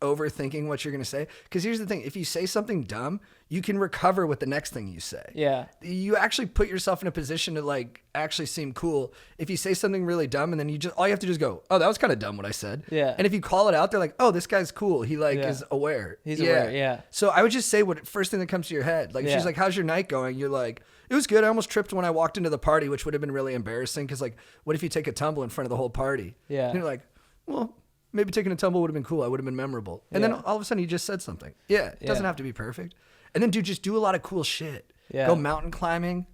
overthinking what you're going to say. Because here's the thing. If you say something dumb, you can recover with the next thing you say. Yeah. You actually put yourself in a position to like actually seem cool. If you say something really dumb and then all you have to do is go, oh, that was kind of dumb what I said. Yeah. And if you call it out, they're like, oh, this guy's cool. He is aware. He's aware. Yeah. So I would just say first thing that comes to your head. Like if she's like, how's your night going? You're like, it was good. I almost tripped when I walked into the party, which would have been really embarrassing. Cause like, what if you take a tumble in front of the whole party? Yeah. And you're like, well, maybe taking a tumble would have been cool. I would have been memorable. And then all of a sudden you just said something. Yeah. It doesn't have to be perfect. And then just do a lot of cool shit. Yeah. Go mountain climbing.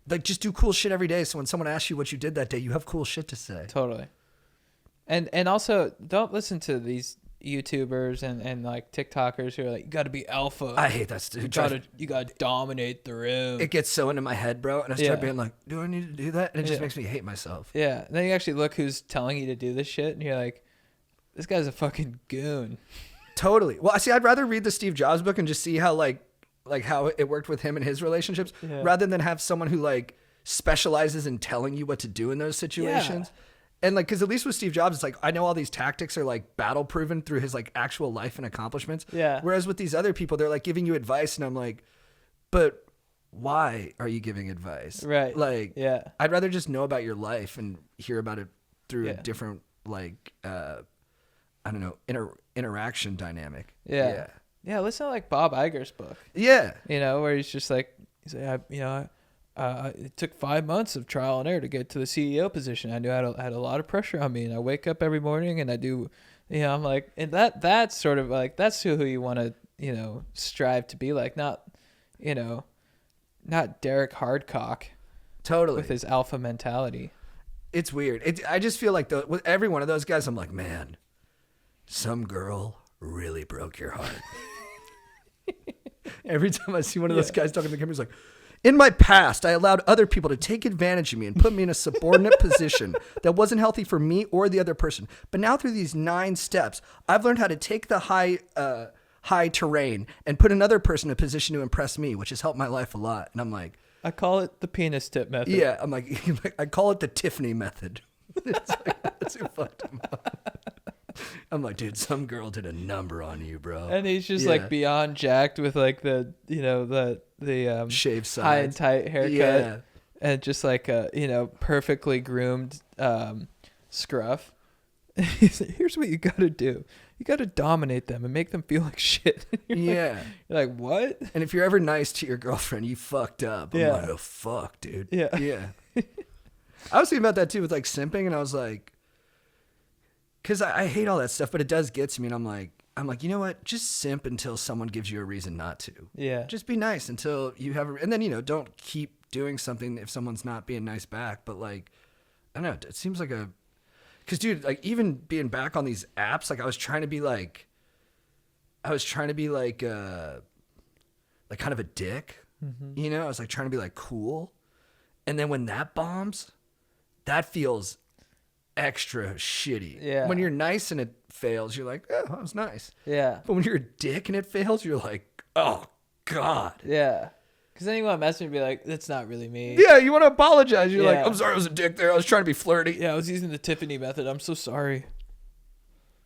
Like just do cool shit every day. So when someone asks you what you did that day, you have cool shit to say. Totally. And also don't listen to these YouTubers and like TikTokers who are like, you got to be alpha. I hate that stuff. You got to dominate the room. It gets so into my head, bro. And I start being like, do I need to do that? And it just makes me hate myself. Yeah. And then you actually look who's telling you to do this shit and you're like, this guy's a fucking goon. Totally. Well, I'd rather read the Steve Jobs book and just see how like how it worked with him and his relationships rather than have someone who like specializes in telling you what to do in those situations. Yeah. And like, cause at least with Steve Jobs, it's like, I know all these tactics are like battle proven through his like actual life and accomplishments. Yeah. Whereas with these other people, they're like giving you advice and I'm like, but why are you giving advice? Right. Like, I'd rather just know about your life and hear about it through a different like, I don't know, interaction dynamic. Yeah. Yeah. Listen to like Bob Iger's book. Yeah. You know, where he's like, it took 5 months of trial and error to get to the CEO position. I knew I had a lot of pressure on me, and I wake up every morning and I do, I'm like, and that's sort of like, that's who you want to, strive to be like, not Derek Hardcock. Totally. With his alpha mentality. It's weird. I just feel like with every one of those guys, I'm like, man, some girl really broke your heart. Every time I see one of those guys talking to the camera, he's like, in my past, I allowed other people to take advantage of me and put me in a subordinate position that wasn't healthy for me or the other person. But now through these 9 steps, I've learned how to take the high terrain and put another person in a position to impress me, which has helped my life a lot. And I'm like, I call it the penis tip method. Yeah, I'm like, I call it the Tiffany method. It's like, that's who fucked him up. I'm like, dude, some girl did a number on you, bro. And he's just like beyond jacked with like the shaved sides, high and tight haircut, and just like a perfectly groomed scruff. Here's what you got to do. You got to dominate them and make them feel like shit. You're like, what? And if you're ever nice to your girlfriend, you fucked up. I'm like, oh fuck, dude. Yeah. I was thinking about that too with like simping, and I was like, because I hate all that stuff, but it does get to me, and I'm like, you know what? Just simp until someone gives you a reason not to. Yeah. Just be nice until you have and then don't keep doing something if someone's not being nice back. But like, I don't know. It seems like because dude, like even being back on these apps, like I was trying to be like kind of a dick, I was like trying to be like cool. And then when that bombs, that feels extra shitty. Yeah. When you're nice and it fails, you're like, oh, that was nice. Yeah. But when you're a dick and it fails, you're like, oh God. Yeah. Because then you want to mess with me and be like, that's not really me. Yeah, you want to apologize. You're like, I'm sorry I was a dick there. I was trying to be flirty. Yeah, I was using the Tiffany method. I'm so sorry.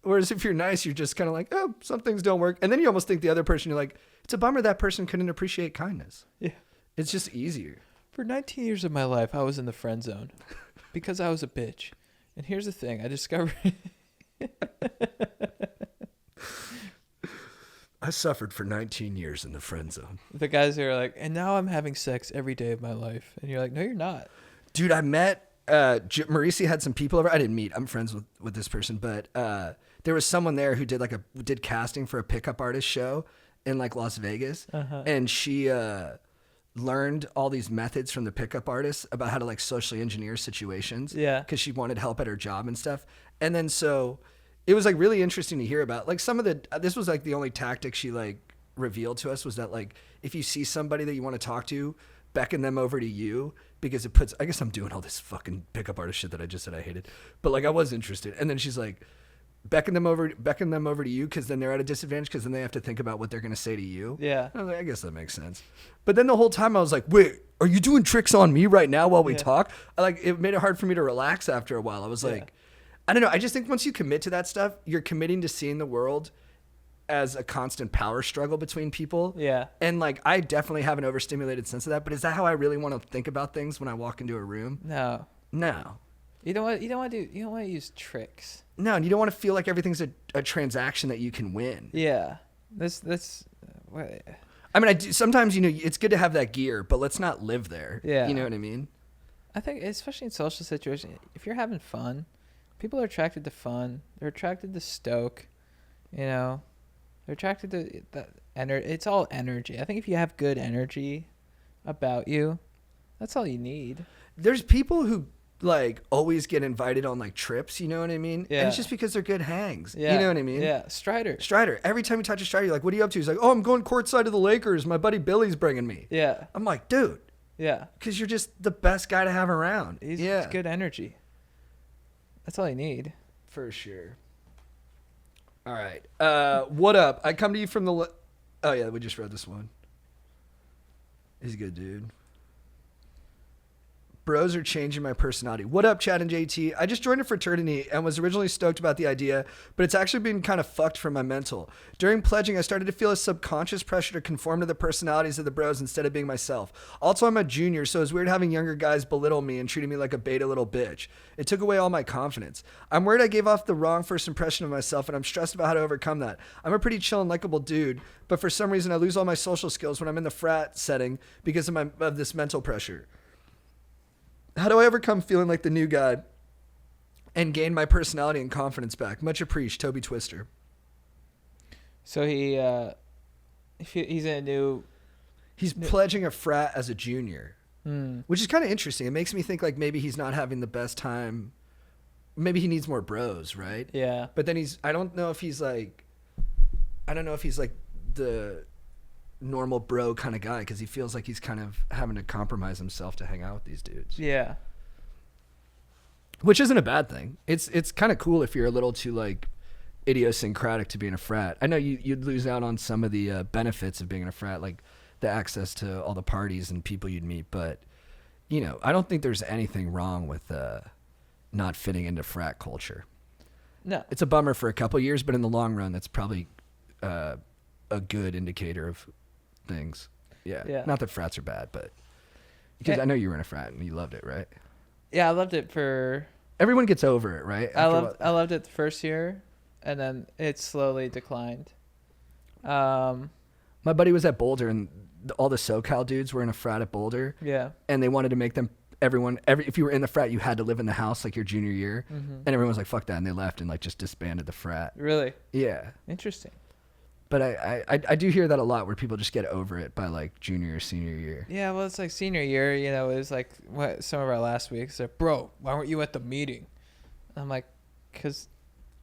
Whereas if you're nice, you're just kind of like, oh, some things don't work. And then you almost think the other person, you're like, it's a bummer that person couldn't appreciate kindness. Yeah. It's just easier. For 19 years of my life, I was in the friend zone because I was a bitch. And here's the thing. I discovered... I suffered for 19 years in the friend zone. The guys who are like, and now I'm having sex every day of my life. And you're like, no, you're not. Dude, I met... Marisi had some people over. I didn't meet. I'm friends with this person. But there was someone there who did casting for a pickup artist show in like Las Vegas. Uh-huh. And she... learned all these methods from the pickup artists about how to like socially engineer situations. Yeah. Because she wanted help at her job and stuff. And then so it was like really interesting to hear about like some of this was like the only tactic she like revealed to us was that like if you see somebody that you want to talk to, beckon them over to you because it puts, I guess I'm doing all this fucking pickup artist shit that I just said I hated, but like I was interested. And then she's like, beckon them over to you because then they're at a disadvantage because then they have to think about what they're going to say to you. Yeah. I was like, I guess that makes sense. But then the whole time I was like, wait, are you doing tricks on me right now while we talk? It made it hard for me to relax after a while. I was like, I don't know. I just think once you commit to that stuff, you're committing to seeing the world as a constant power struggle between people. Yeah. And like, I definitely have an overstimulated sense of that, but is that how I really want to think about things when I walk into a room? No. You don't want to use tricks. No, and you don't want to feel like everything's a transaction that you can win. Yeah. That's I mean, sometimes, it's good to have that gear, but let's not live there. Yeah. You know what I mean? I think, especially in social situations, if you're having fun, people are attracted to fun. They're attracted to stoke, They're attracted to that energy. It's all energy. I think if you have good energy about you, that's all you need. There's people who like always get invited on like trips, you know what I mean? Yeah. And it's just because they're good hangs. Yeah. You know what I mean? Yeah. Strider. Every time you touch a Strider, you're like, what are you up to? He's like, oh, I'm going courtside to the Lakers. My buddy Billy's bringing me. Yeah. I'm like, dude. Yeah. Because you're just the best guy to have around. He's yeah. good energy. That's all you need. For sure. All right. What up? I come to you from the... Oh, yeah, we just read this one. He's a good dude. Bros are changing my personality. What up, Chad and JT? I just joined a fraternity and was originally stoked about the idea, but it's actually been kind of fucked for my mental. During pledging, I started to feel a subconscious pressure to conform to the personalities of the bros instead of being myself. Also, I'm a junior, so it's weird having younger guys belittle me and treating me like a beta little bitch. It took away all my confidence. I'm worried I gave off the wrong first impression of myself, and I'm stressed about how to overcome that. I'm a pretty chill and likable dude, but for some reason I lose all my social skills when I'm in the frat setting because of this mental pressure. How do I overcome feeling like the new guy and gain my personality and confidence back? Much appreciated, Toby Twister. So he's in a new... He's pledging a frat as a junior, which is kind of interesting. It makes me think like maybe he's not having the best time. Maybe he needs more bros, right? Yeah. But then I don't know if he's like the normal bro kind of guy because he feels like he's kind of having to compromise himself to hang out with these dudes. Yeah. Which isn't a bad thing. It's kind of cool if you're a little too like idiosyncratic to be in a frat. I know you'd lose out on some of the benefits of being in a frat, like the access to all the parties and people you'd meet. But I don't think there's anything wrong with not fitting into frat culture. No. It's a bummer for a couple years, but in the long run, that's probably a good indicator of things. Yeah. Not that frats are bad, but because I know you were in a frat and you loved it, right? Yeah, I loved it for... Everyone gets over it, right? I loved it the first year, and then it slowly declined. My buddy was at Boulder, and all the SoCal dudes were in a frat at Boulder. Yeah. And they wanted to make them... if you were in the frat, you had to live in the house like your junior year. Mm-hmm. And everyone was like, fuck that. And they left and like just disbanded the frat. Really? Yeah. Interesting. But I do hear that a lot where people just get over it by like junior or senior year. Yeah, well, it's like senior year, it was like what some of our last weeks. Like, bro, why weren't you at the meeting? I'm like, because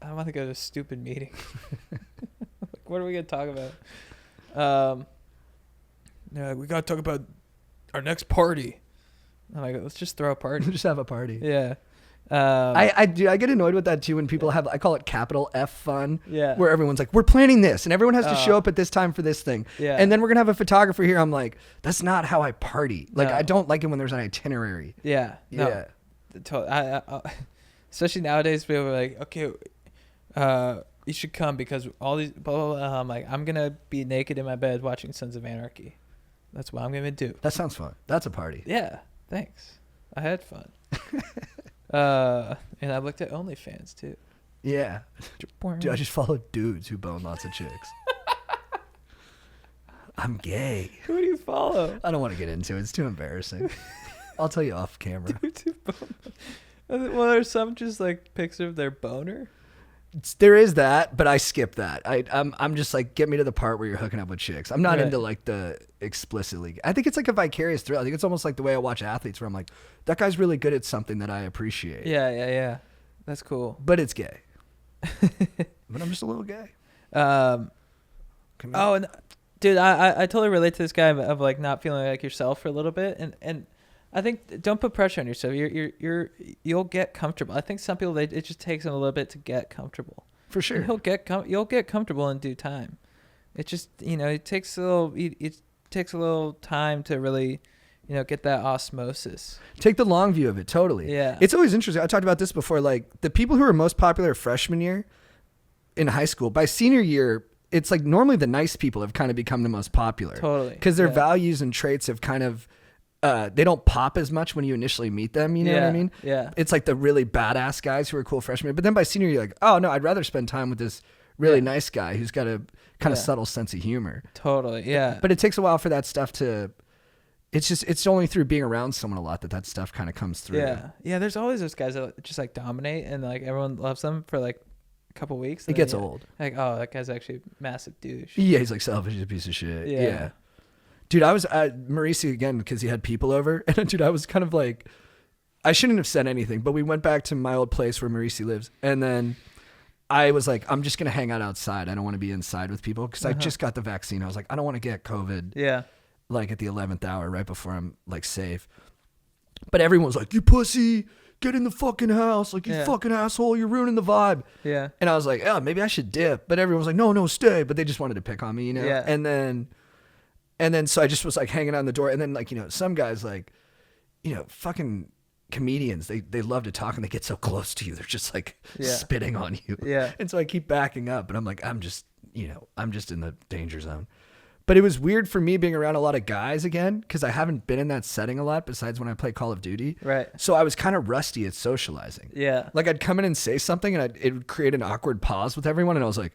I want to go to a stupid meeting. Like, what are we going to talk about? We got to talk about our next party. I'm like, let's just throw a party. Just have a party. Yeah. I get annoyed with that too when people have, I call it capital F fun. Yeah. Where everyone's like, we're planning this and everyone has to show up at this time for this thing. Yeah. And then we're going to have a photographer here. I'm like, that's not how I party. Like, No. I don't like it when there's an itinerary. Yeah. No. Yeah. I especially nowadays, people are like, okay, you should come because all these blah, blah, blah. I'm like, I'm going to be naked in my bed watching Sons of Anarchy. That's what I'm going to do. That sounds fun. That's a party. Yeah. Thanks. I had fun. And I looked at OnlyFans too. Yeah. Dude, I just follow dudes who bone lots of chicks. I'm gay. Who do you follow? I don't want to get into it. It's too embarrassing. I'll tell you off camera. Well, there's some just like pics of their boner. There is that, but I skip that. I'm just like, get me to the part where you're hooking up with chicks. I'm not into like the explicitly. I think it's like a vicarious thrill. I think it's almost like the way I watch athletes where I'm like, that guy's really good at something that I appreciate. Yeah. That's cool. But it's gay. But I'm just a little gay. And dude, I totally relate to this guy of like not feeling like yourself for a little bit. And I think don't put pressure on yourself. You'll get comfortable. I think some people, it just takes them a little bit to get comfortable. For sure. You'll get comfortable in due time. It just, it takes a little time to really, get that osmosis. Take the long view of it. Totally. Yeah. It's always interesting. I talked about this before. Like the people who are most popular freshman year in high school, by senior year, it's like normally the nice people have kind of become the most popular. Totally. Because their values and traits have kind of, they don't pop as much when you initially meet them. You know what I mean? Yeah. It's like the really badass guys who are cool freshmen. But then by senior, you're like, oh no, I'd rather spend time with this really nice guy who's got a kind of subtle sense of humor. Totally. Yeah. But it takes a while for that stuff to, it's only through being around someone a lot that stuff kind of comes through. Yeah. Yeah. There's always those guys that just like dominate and like everyone loves them for like a couple weeks. It gets old. Like, oh, that guy's actually a massive douche. Yeah. He's like selfish, he's a piece of shit. Yeah. Dude, I was at Mauricio again because he had people over. And dude, I was kind of like, I shouldn't have said anything, but we went back to my old place where Mauricio lives. And then I was like, I'm just going to hang out outside. I don't want to be inside with people because I just got the vaccine. I was like, I don't want to get COVID. Yeah. Like at the 11th hour right before I'm like safe. But everyone was like, you pussy, get in the fucking house. Like, you fucking asshole, you're ruining the vibe. Yeah. And I was like, oh, maybe I should dip. But everyone was like, no, stay. But they just wanted to pick on me, Yeah. And then so I just was like hanging on the door. And then like, some guys like, fucking comedians, they love to talk and they get so close to you. They're just like spitting on you. Yeah. And so I keep backing up, but I'm like, I'm just in the danger zone. But it was weird for me being around a lot of guys again, because I haven't been in that setting a lot besides when I play Call of Duty. Right. So I was kind of rusty at socializing. Yeah. Like I'd come in and say something and it would create an awkward pause with everyone. And I was like,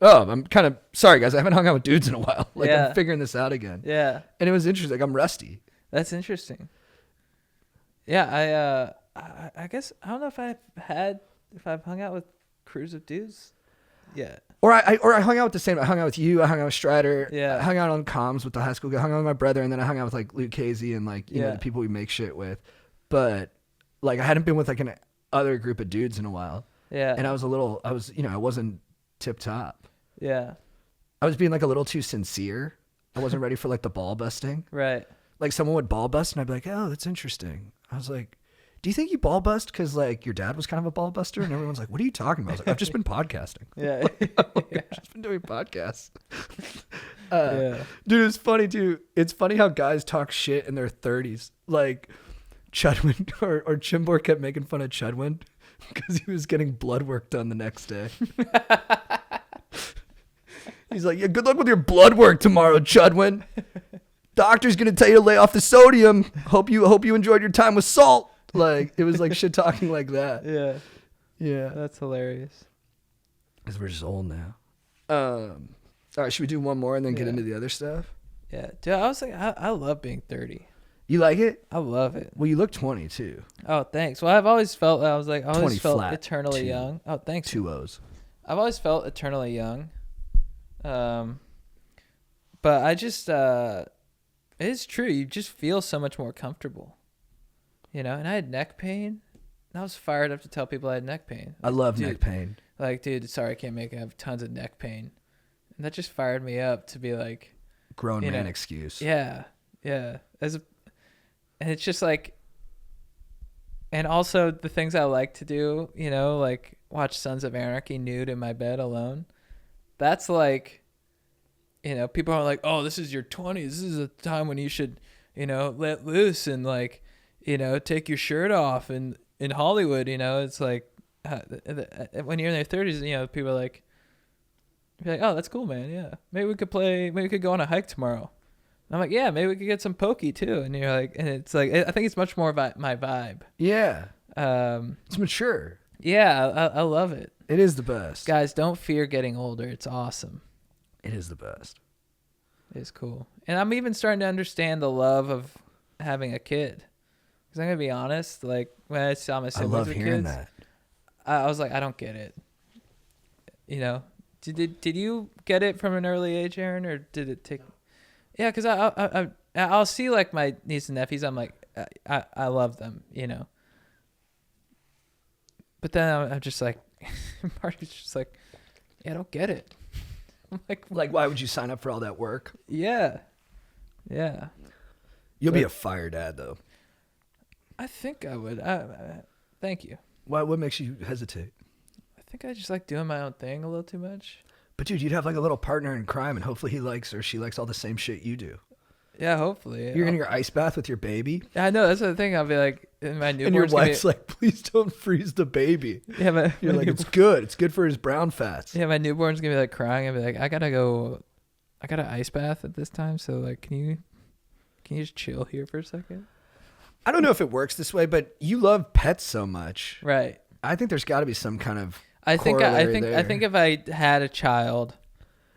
oh, I'm kind of sorry, guys. I haven't hung out with dudes in a while. Like I'm figuring this out again. Yeah. And it was interesting. Like I'm rusty. That's interesting. Yeah. I guess, I don't know if I've hung out with crews of dudes yet. Or I hung out with I hung out with you. I hung out with Strider. Yeah. I hung out on comms with the high school guy. I hung out with my brother, and then I hung out with like Luke Casey and like the people we make shit with. But like I hadn't been with like an other group of dudes in a while. Yeah. And I wasn't tip top. Yeah. I was being like a little too sincere. I wasn't ready for like the ball busting. Right. Like someone would ball bust, and I'd be like, oh, that's interesting. I was like, do you think you ball bust because like your dad was kind of a ball buster? And everyone's like, what are you talking about? I was like, I've just been podcasting. Yeah. I've just been doing podcasts. Dude, it's funny too. It's funny how guys talk shit in their 30s. Like Chudwin or Chimbor kept making fun of Chudwin because he was getting blood work done the next day. He's like, yeah, good luck with your blood work tomorrow, Chudwin. Doctor's gonna tell you to lay off the sodium. Hope you enjoyed your time with salt. Like it was like shit talking like that. Yeah. Yeah. That's hilarious. Because we're just old now. All right, should we do one more and then get into the other stuff? Yeah. Dude, I was like, I love being 30. You like it? I love it. Well, you look 20 too. Oh, thanks. Well, I've always felt, I always felt flat, eternally two. young. Oh, thanks. 2 O's. I've always felt eternally young. But I just, it's true. You just feel so much more comfortable, and I had neck pain. I was fired up to tell people I had neck pain. I love dude, neck pain. Like, dude, sorry, I can't make it. I have tons of neck pain. And that just fired me up to be like, Grown man excuse. Yeah. Yeah. And it's just like, and also the things I like to do, like watch Sons of Anarchy nude in my bed alone. That's like, people are like, oh, this is your 20s. This is a time when you should, let loose and like, take your shirt off. And in Hollywood, it's like, when you're in their 30s, people are like, oh, that's cool, man. Yeah. Maybe we could go on a hike tomorrow. And I'm like, yeah, maybe we could get some pokey too. And you're like, and it's like, I think it's much more my vibe. Yeah. It's mature. Yeah. I love it. It is the best. Guys, don't fear getting older. It's awesome. It is the best. It's cool. And I'm even starting to understand the love of having a kid. Because I'm going to be honest, like when I saw my siblings with hearing kids, that. I was like, I don't get it. Did you get it from an early age, Aaron, or did it take? Yeah, because I'll see like my niece and nephews. I'm like, I love them, But then I'm just like, Marty's just like, yeah, I don't get it. I'm like, why would you sign up for all that work? Yeah. You'll be a fire dad though. I think I would. Thank you. Why? What makes you hesitate? I think I just like doing my own thing a little too much. But dude, you'd have like a little partner in crime, and hopefully he likes or she likes all the same shit you do. Yeah, hopefully. You're in your ice bath with your baby. I know, that's the thing. I'll be like, my newborn's And your gonna wife's like, please don't freeze the baby. yeah, You're like, it's good. It's good for his brown fats. yeah, my newborn's gonna be like crying. I'll be like, I got an ice bath at this time. So like, can you just chill here for a second? I don't know if it works this way, but you love pets so much. Right. I think there's got to be some kind of I think if I had a child,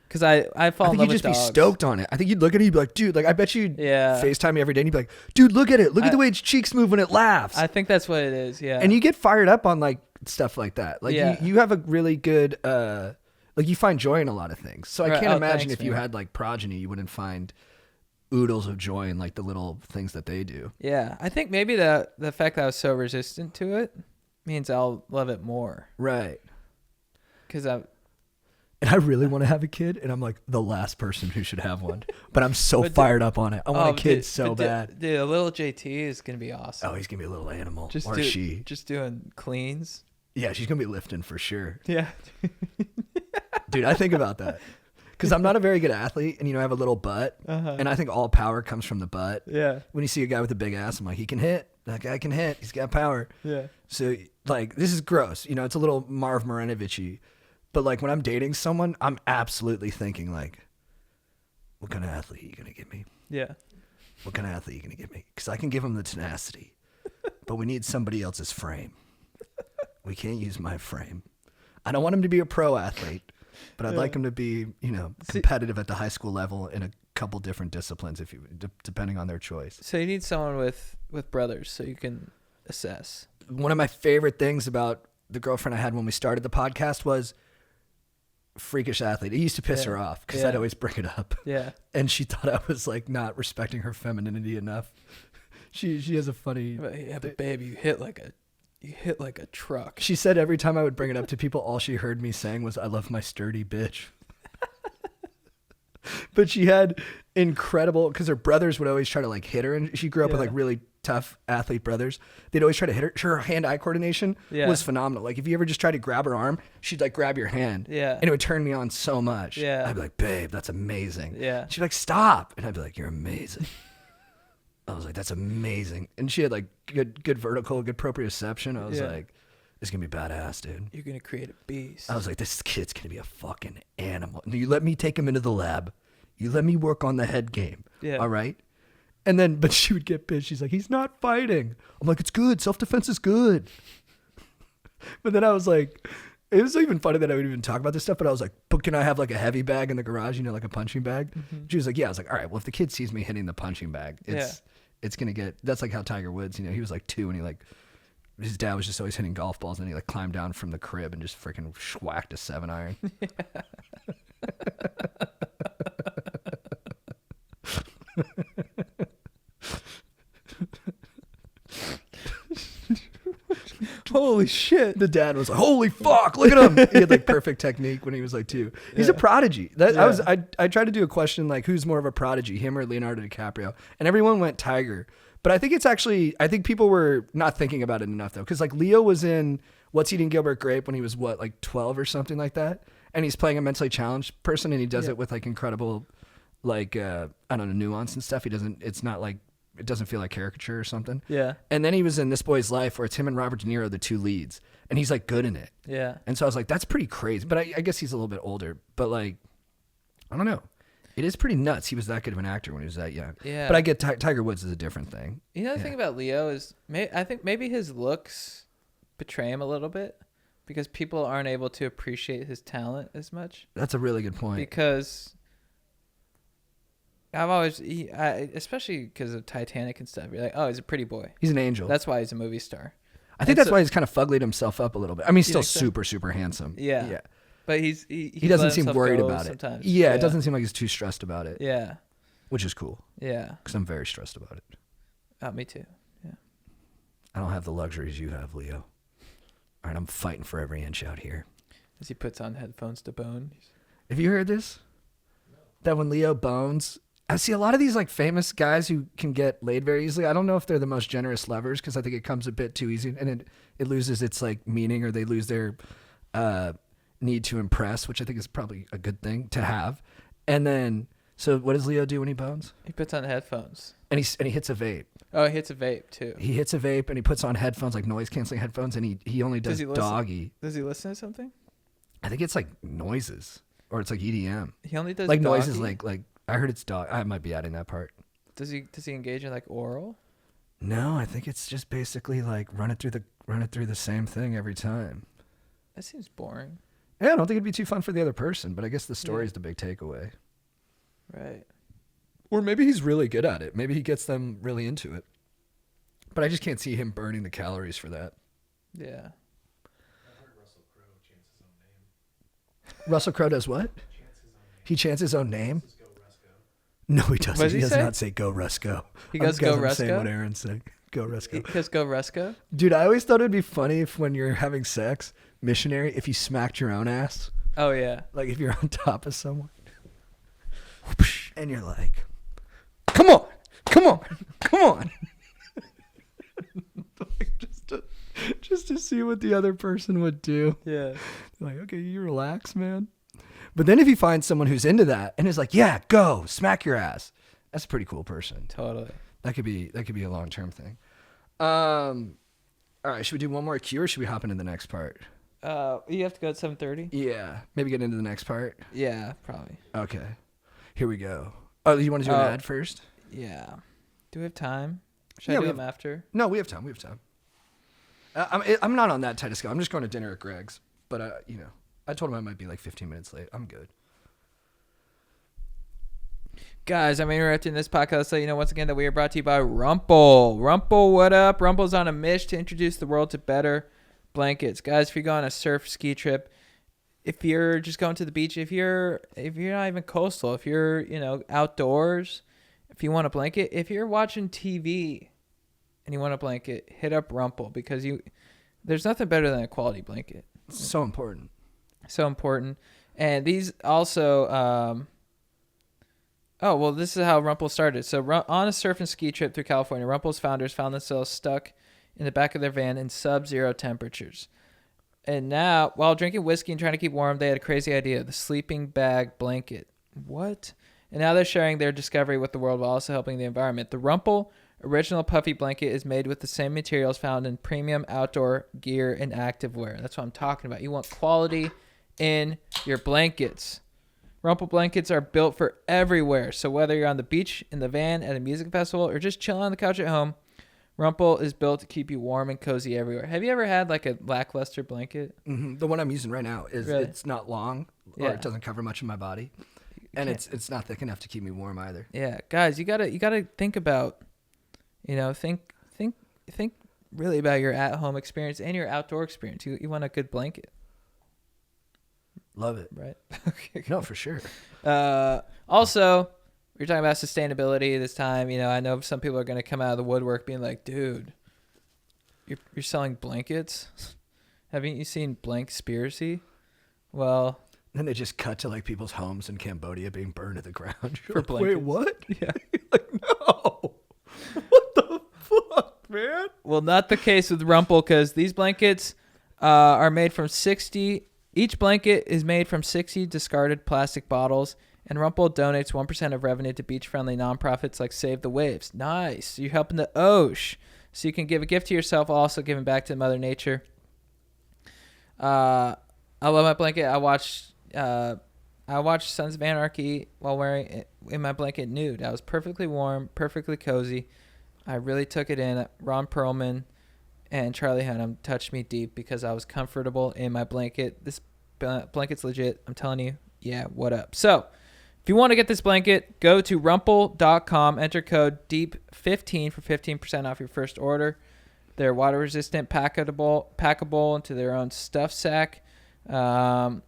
because I fall in love with dogs. I think you'd just be stoked on it. I think you'd look at it, you'd be like, dude, like I bet you'd Yeah. FaceTime me every day and you'd be like, dude, look at it. Look at the way its cheeks move when it laughs. I think that's what it is. Yeah. And you get fired up on like stuff like that. Like Yeah. you have a really good, like you find joy in a lot of things. So I Right. can't Oh, imagine thanks, if you man. had like progeny, you wouldn't find oodles of joy in like the little things that they do. Yeah. I think maybe the fact that I was so resistant to it means I'll love it more. Right. Because And I really want to have a kid, and I'm like the last person who should have one. But I'm so fired up on it. I want a kid so bad. Dude, a little JT is gonna be awesome. Oh, he's gonna be a little animal. Just she. just doing cleans. Yeah, she's gonna be lifting for sure. Yeah. Dude, I think about that. Because I'm not a very good athlete, and I have a little butt, and I think all power comes from the butt. Yeah. When you see a guy with a big ass, I'm like, he can hit. That guy can hit. He's got power. Yeah. So like, this is gross. It's a little Marv Marinovich-y. But like when I'm dating someone, I'm absolutely thinking like, what kind of athlete are you gonna give me? Yeah. What kind of athlete are you gonna give me? Because I can give him the tenacity, but we need somebody else's frame. We can't use my frame. I don't want him to be a pro athlete, but I'd like him to be, competitive at the high school level in a couple different disciplines, depending on their choice. So you need someone with brothers so you can assess. One of my favorite things about the girlfriend I had when we started the podcast was freakish athlete. It used to piss her off because I'd always bring it up. Yeah. And she thought I was like not respecting her femininity enough. She has a funny. Yeah, but babe, you hit like a truck. She said every time I would bring it up to people, all she heard me saying was, "I love my sturdy bitch." But she had incredible, because her brothers would always try to like hit her, and she grew up with like really tough athlete brothers. They'd always try to hit her. Her hand-eye coordination was phenomenal. Like if you ever just tried to grab her arm, she'd like grab your hand. Yeah. And it would turn me on so much. Yeah. I'd be like, babe, that's amazing. Yeah. She'd be like, stop. And I'd be like, you're amazing. I was like, that's amazing. And she had like good vertical, good proprioception. I was like, this is going to be badass, dude. You're going to create a beast. I was like, this kid's going to be a fucking animal. You let me take him into the lab. You let me work on the head game. Yeah. All right? And then, but she would get pissed. She's like, he's not fighting. I'm like, it's good. Self-defense is good. But then I was like, it was even funny that I would even talk about this stuff, but I was like, but can I have like a heavy bag in the garage, like a punching bag? Mm-hmm. She was like, yeah. I was like, all right, well, if the kid sees me hitting the punching bag, it's going to get, that's like how Tiger Woods, he was like 2 and he like, his dad was just always hitting golf balls and he like climbed down from the crib and just freaking schwacked a 7-iron. Holy shit. The dad was like, holy fuck, look at him. He had like perfect technique when he was like 2. He's a prodigy. I tried to do a question like, who's more of a prodigy, him or Leonardo DiCaprio? And everyone went Tiger. But I think I think people were not thinking about it enough though. Cause like Leo was in What's Eating Gilbert Grape when he was like 12 or something like that. And he's playing a mentally challenged person and he does it with like incredible, like, I don't know, nuance and stuff. It's not like, it doesn't feel like caricature or something. Yeah. And then he was in This Boy's Life where it's him and Robert De Niro, the 2 leads. And he's like good in it. Yeah. And so I was like, that's pretty crazy. But I guess he's a little bit older. But like, I don't know. It is pretty nuts. He was that good of an actor when he was that young. Yeah. But I get Tiger Woods is a different thing. The thing about Leo is, I think maybe his looks betray him a little bit because people aren't able to appreciate his talent as much. That's a really good point. Because I've always, especially because of Titanic and stuff, you're like, oh, he's a pretty boy. He's an angel. That's why he's a movie star. I think that's why he's kind of fugglied himself up a little bit. I mean, he's still super, super handsome. Yeah. Yeah. But he doesn't seem worried about it. Sometimes. Yeah, it doesn't seem like he's too stressed about it. Yeah. Which is cool. Yeah. Because I'm very stressed about it. Me too. Yeah. I don't have the luxuries you have, Leo. All right, I'm fighting for every inch out here. As he puts on headphones to bone. Have you heard this? No. That when Leo bones, I see a lot of these like famous guys who can get laid very easily. I don't know if they're the most generous lovers because I think it comes a bit too easy and it loses its like meaning or they lose their need to impress, which I think is probably a good thing to have. And then, so what does Leo do when he bones? He puts on headphones. And he hits a vape. Oh, he hits a vape too. He hits a vape and he puts on headphones, like noise canceling headphones, and he only does doggy. Does he listen to something? I think it's like noises, or it's like EDM. He only does like doggy? noises, like I heard it's dog. I might be adding that part. Does he engage in like oral? No, I think it's just basically like run it through the same thing every time. That seems boring. Yeah, I don't think it'd be too fun for the other person, but I guess the story is the big takeaway. Right. Or maybe he's really good at it. Maybe he gets them really into it. But I just can't see him burning the calories for that. Yeah. I've heard Russell Crowe chants his own name. Russell Crowe does what? He chants his own name? Go Rusco. No, he doesn't. What does He he does say? not say go Rusco. He goes go I'm saying Rusco? what Aaron said. Go Rusco. He goes go Rusco? Dude, I always thought it'd be funny if when you're having sex, missionary, if you smacked your own ass. Oh yeah. Like if you're on top of someone. And you're like, come on. Like just to see what the other person would do. Yeah. Like, okay, you relax, man. But then if you find someone who's into that and is like, yeah, go smack your ass, that's a pretty cool person. Totally. That could be a long-term thing. All right, should we do one more cue or should we hop into the next part? You have to go at 7:30? Yeah, maybe get into the next part. Yeah, probably. Okay, here we go. Oh, you want to do an ad first? Yeah. Do we have time? Should Yeah, I we do have- them after? No, we have time. I'm not on that tight of schedule. I'm just going to dinner at Greg's. But, I told him I might be like 15 minutes late. I'm good. Guys, I'm interrupting this podcast so you know once again that we are brought to you by Rumple. Rumple, what up? Rumple's on a mission to introduce the world to better blankets. Guys, if you go on a surf ski trip, if you're just going to the beach, if you're not even coastal, if you're, outdoors, if you want a blanket, if you're watching TV and you want a blanket, hit up Rumple because there's nothing better than a quality blanket. It's so important. So important. And these also this is how Rumple started. So on a surf and ski trip through California, Rumple's founders found themselves stuck in the back of their van in sub-zero temperatures. And now, while drinking whiskey and trying to keep warm, they had a crazy idea, the sleeping bag blanket. What? And now they're sharing their discovery with the world while also helping the environment. The Rumple original puffy blanket is made with the same materials found in premium outdoor gear and activewear. That's what I'm talking about. You want quality in your blankets. Rumple blankets are built for everywhere. So whether you're on the beach, in the van, at a music festival, or just chilling on the couch at home, Rumple is built to keep you warm and cozy everywhere. Have you ever had like a lackluster blanket? Mm-hmm. The one I'm using right now is Really? It's not long or it doesn't cover much of my body, and it's not thick enough to keep me warm either. Yeah, guys, you gotta think about, think really about your at-home experience and your outdoor experience. You want a good blanket, Love it. right? Okay. No, for sure. Also, we're talking about sustainability this time. I know some people are gonna come out of the woodwork being like, "Dude, you're selling blankets? Haven't you seen Blankspiracy?" Well, Then they just cut to like people's homes in Cambodia being burned to the ground. You're For like, wait, blankets. what? yeah. Like, no. What the fuck, man? Well, not the case with Rumple because these blankets are made from 60. Each blanket is made from 60 discarded plastic bottles, and Rumple donates 1% of revenue to beach-friendly nonprofits like Save the Waves. Nice. You're helping the Osh. So you can give a gift to yourself, while also giving back to Mother Nature. I love my blanket. I watched Sons of Anarchy while wearing it in my blanket nude. I was perfectly warm, perfectly cozy. I really took it in. Ron Perlman and Charlie Hunnam touched me deep because I was comfortable in my blanket. This blanket's legit. I'm telling you. Yeah, what up? So, if you want to get this blanket, go to rumple.com. Enter code DEEP15 for 15% off your first order. They're water resistant, packable into their own stuff sack. Now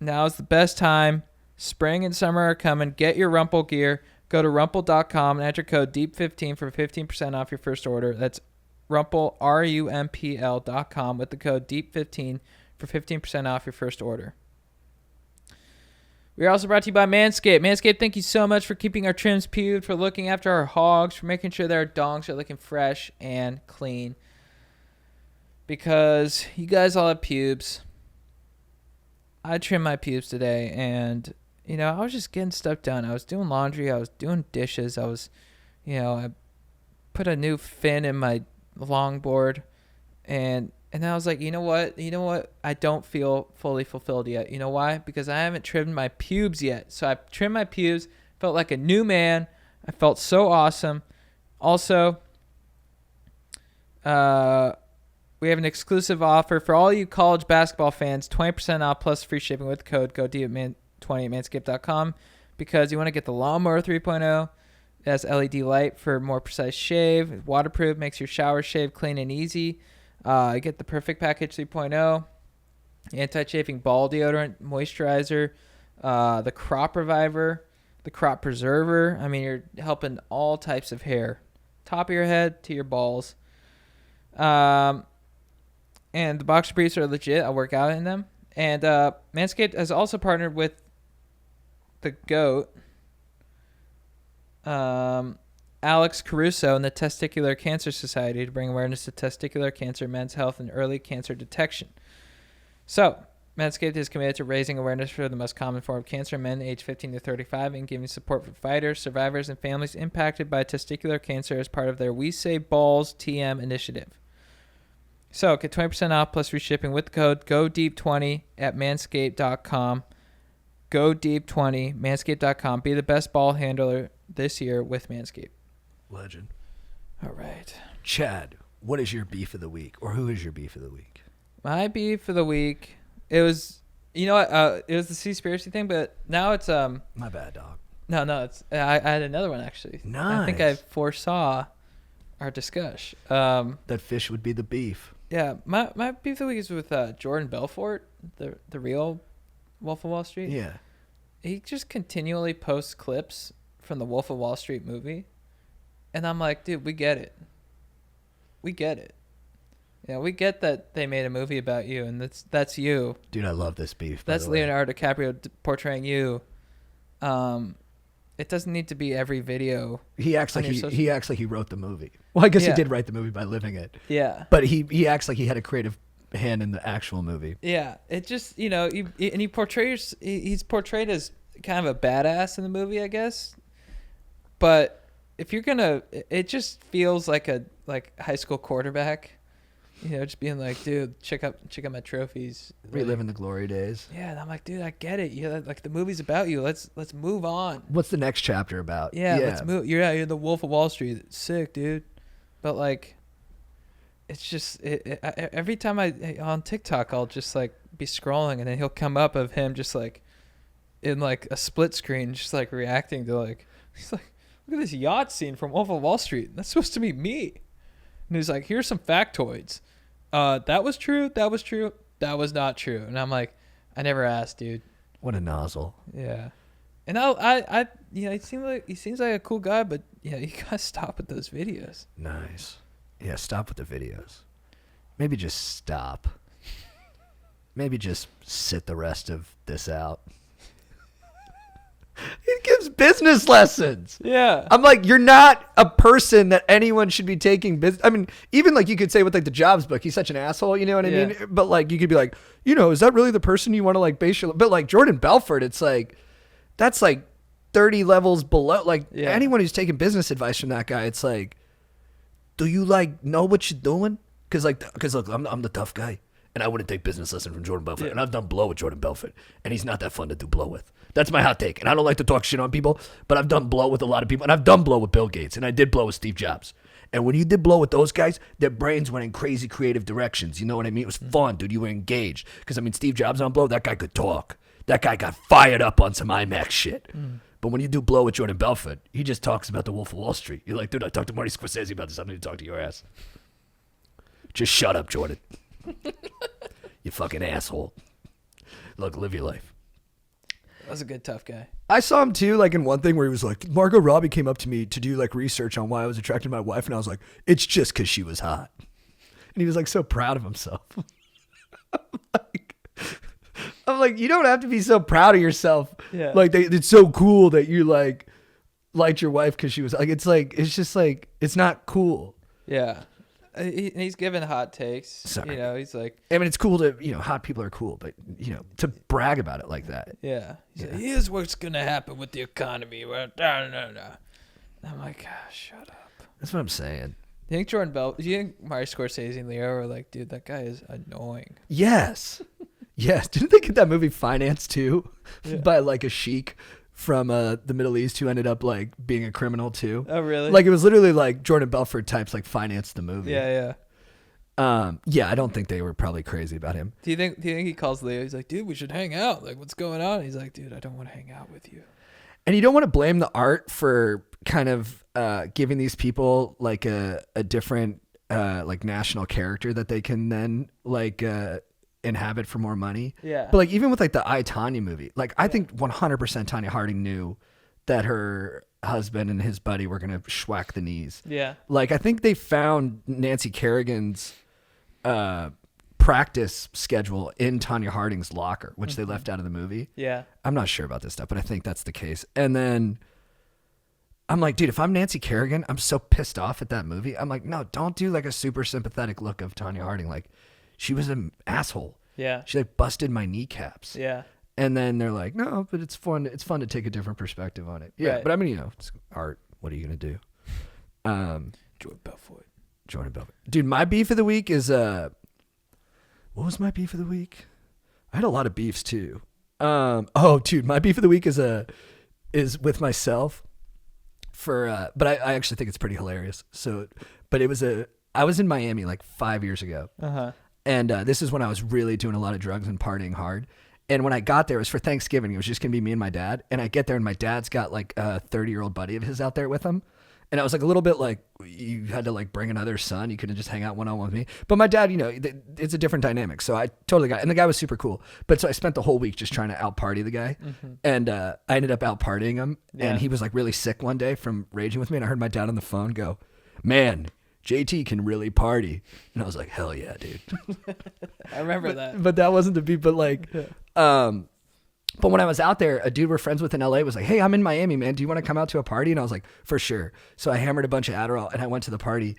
is the best time. Spring and summer are coming. Get your Rumple gear. Go to rumple.com and enter code DEEP15 for 15% off your first order. That's Rumple, RUMPL.com with the code DEEP15 for 15% off your first order. We are also brought to you by Manscaped. Manscaped, thank you so much for keeping our trims pubed, for looking after our hogs, for making sure that our dongs are looking fresh and clean. Because you guys all have pubes. I trimmed my pubes today, and I was just getting stuff done. I was doing laundry. I was doing dishes. I put a new fin in my longboard, and I was like, you know what? I don't feel fully fulfilled yet. You know why? Because I haven't trimmed my pubes yet. So I trimmed my pubes. Felt like a new man. I felt so awesome. Also, we have an exclusive offer for all you college basketball fans, 20% off plus free shipping with the code GODEEP20 at manscaped.com, because you want to get the Lawnmower 3.0. It has LED light for more precise shave. Waterproof, makes your shower shave clean and easy. You get the Perfect Package 3.0, anti-chafing ball deodorant, moisturizer, the Crop Reviver, the Crop Preserver. I mean, you're helping all types of hair, top of your head to your balls. And the boxer briefs are legit. I work out in them. And Manscaped has also partnered with the GOAT, Alex Caruso, and the Testicular Cancer Society to bring awareness to testicular cancer, men's health, and early cancer detection. So, Manscaped is committed to raising awareness for the most common form of cancer in men aged 15 to 35 and giving support for fighters, survivors, and families impacted by testicular cancer as part of their We Save Balls TM initiative. So, get 20% off plus free shipping with the code GODEEP20 at manscaped.com. GODEEP20, manscaped.com. Be the best ball handler this year with Manscaped. Legend. All right. Chad, what is your beef of the week? Or who is your beef of the week? My beef of the week, it was, it was the Seaspiracy thing, but now it's, My bad, dog. No, it's, I had another one actually. Nice. I think I foresaw our discussion. That fish would be the beef. Yeah, my beef of the week is with Jordan Belfort, the real Wolf of Wall Street. Yeah. He just continually posts clips from the Wolf of Wall Street movie, and I'm like, dude, we get it. We get it. Yeah, we get that they made a movie about you, and that's you. Dude, I love this beef. That's Leonardo DiCaprio portraying you. It doesn't need to be every video. He acts like he wrote the movie. Well, I guess he did write the movie by living it. Yeah. But he acts like he had a creative hand in the actual movie. Yeah. It just, he portrays, he's portrayed as kind of a badass in the movie, I guess. But if you're gonna, it just feels like a high school quarterback. Just being like, dude, check out my trophies. Reliving the glory days. Yeah, and I'm like, dude, I get it. Like the movie's about you. Let's move on. What's the next chapter about? Yeah, let's move. You're the Wolf of Wall Street. It's sick, dude. But like, it's just every time on TikTok, I'll just like be scrolling, and then he'll come up of him just like in like a split screen, just like reacting to like, he's like, look at this yacht scene from Wolf of Wall Street. That's supposed to be me. And he's like, here's some factoids. That was true. That was true. That was not true. And I'm like, I never asked, dude. What a nozzle. Yeah. And he seems like a cool guy, but you gotta stop with those videos. Nice. Yeah, stop with the videos. Maybe just stop. Maybe just sit the rest of this out. He gives business lessons. Yeah. I'm like, you're not a person that anyone should be taking business. I mean, even like you could say with like the Jobs book, he's such an asshole, you know what I mean? But like, you could be like, is that really the person you want to like base your, but like Jordan Belfort, it's like, that's like 30 levels below. Like anyone who's taking business advice from that guy, it's like, do you like know what you're doing? Cause look, I'm the tough guy. And I wouldn't take business lesson from Jordan Belfort. Yeah. And I've done blow with Jordan Belfort. And he's not that fun to do blow with. That's my hot take. And I don't like to talk shit on people, but I've done blow with a lot of people. And I've done blow with Bill Gates. And I did blow with Steve Jobs. And when you did blow with those guys, their brains went in crazy creative directions. You know what I mean? It was fun, dude. You were engaged. Because, I mean, Steve Jobs on blow, that guy could talk. That guy got fired up on some IMAX shit. But when you do blow with Jordan Belfort, he just talks about the Wolf of Wall Street. You're like, dude, I talked to Marty Scorsese about this. I need to talk to your ass. Just shut up, Jordan. You fucking asshole. Look, live your life. That was a good tough guy. I saw him too, like in one thing where he was like, Margot Robbie came up to me to do like research on why I was attracted to my wife, and I was like, it's just because she was hot. And he was like so proud of himself. I'm like, you don't have to be so proud of yourself. Yeah. Like it's so cool that you liked your wife because she was like, it's just like, it's not cool. Yeah. he's giving hot takes. Sorry. You know, he's like, I mean, it's cool to, hot people are cool, but, to brag about it like that. yeah. He's Yeah. like, here's what's going to happen with the economy. Well, I'm like, shut up. That's what I'm saying. Do you think Martin Scorsese and Leo were like, dude, that guy is annoying? Yes. Yes. Didn't they get that movie Finance too? Yeah. By like a sheik from the Middle East who ended up like being a criminal too. Oh, really? Like it was literally like Jordan Belfort types like financed the movie. Yeah. Yeah, I don't think they were probably crazy about him. Do you think he calls Leo? He's like, dude, we should hang out. Like, what's going on? He's like, dude, I don't want to hang out with you. And you don't want to blame the art for kind of giving these people like a different like national character that they can then like inhabit for more money. Yeah. But like even with like the I, Tonya movie, like I think 100% Tanya Harding knew that her husband and his buddy were going to schwack the knees. Yeah. Like I think they found Nancy Kerrigan's practice schedule in Tanya Harding's locker, which they left out of the movie. Yeah. I'm not sure about this stuff, but I think that's the case. And then I'm like, dude, if I'm Nancy Kerrigan, I'm so pissed off at that movie. I'm like, no, don't do like a super sympathetic look of Tanya Harding. Like she was an asshole. Yeah. She like busted my kneecaps. Yeah. And then they're like, no, but it's fun. It's fun to take a different perspective on it. Yeah. Right. But I mean, it's art. What are you going to do? Jordan Belfort. Jordan Belfort. Dude, my beef of the week is, what was my beef of the week? I had a lot of beefs too. Dude, my beef of the week is with myself but I actually think it's pretty hilarious. So, but I was in Miami like 5 years ago. Uh-huh. And this is when I was really doing a lot of drugs and partying hard. And when I got there, it was for Thanksgiving. It was just going to be me and my dad. And I get there and my dad's got like a 30-year-old buddy of his out there with him. And I was like a little bit like, you had to like bring another son. You couldn't just hang out one-on-one with me. But my dad, it's a different dynamic. So I totally got it. And the guy was super cool. But so I spent the whole week just trying to out-party the guy. Mm-hmm. And I ended up out-partying him. Yeah. And he was like really sick one day from raging with me. And I heard my dad on the phone go, man, JT can really party. And I was like, hell yeah, dude. I remember that. But that wasn't the beat. But like, but when I was out there, a dude we're friends with in LA was like, hey, I'm in Miami, man. Do you want to come out to a party? And I was like, for sure. So I hammered a bunch of Adderall and I went to the party.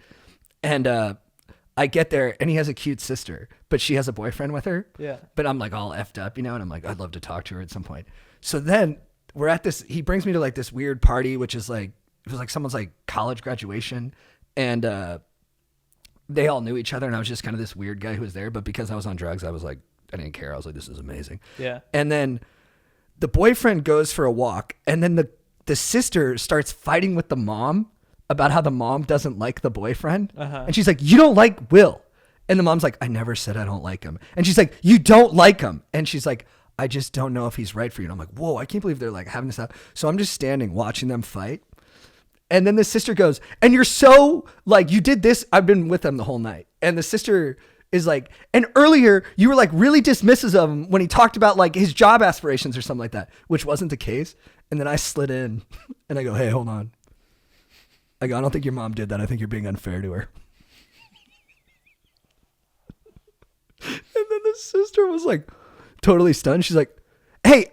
And I get there and he has a cute sister, but she has a boyfriend with her. Yeah. But I'm like all effed up, and I'm like, I'd love to talk to her at some point. So then we're at this, he brings me to like this weird party, which is like, it was like someone's like college graduation. And they all knew each other, and I was just kind of this weird guy who was there. But because I was on drugs, I was like, I didn't care. I was like, this is amazing. Yeah. And then the boyfriend goes for a walk, and then the sister starts fighting with the mom about how the mom doesn't like the boyfriend. Uh-huh. And she's like, you don't like Will. And the mom's like, I never said I don't like him. And she's like, you don't like him. And she's like, I just don't know if he's right for you. And I'm like, whoa, I can't believe they're like having this out. So I'm just standing watching them fight. And then the sister goes, and you're so like, you did this. I've been with them the whole night. And the sister is like, and earlier you were like really dismissive of him when he talked about like his job aspirations or something like that, which wasn't the case. And then I slid in and I go, hey, hold on. I go, I don't think your mom did that. I think you're being unfair to her. And then the sister was like totally stunned. She's like, hey,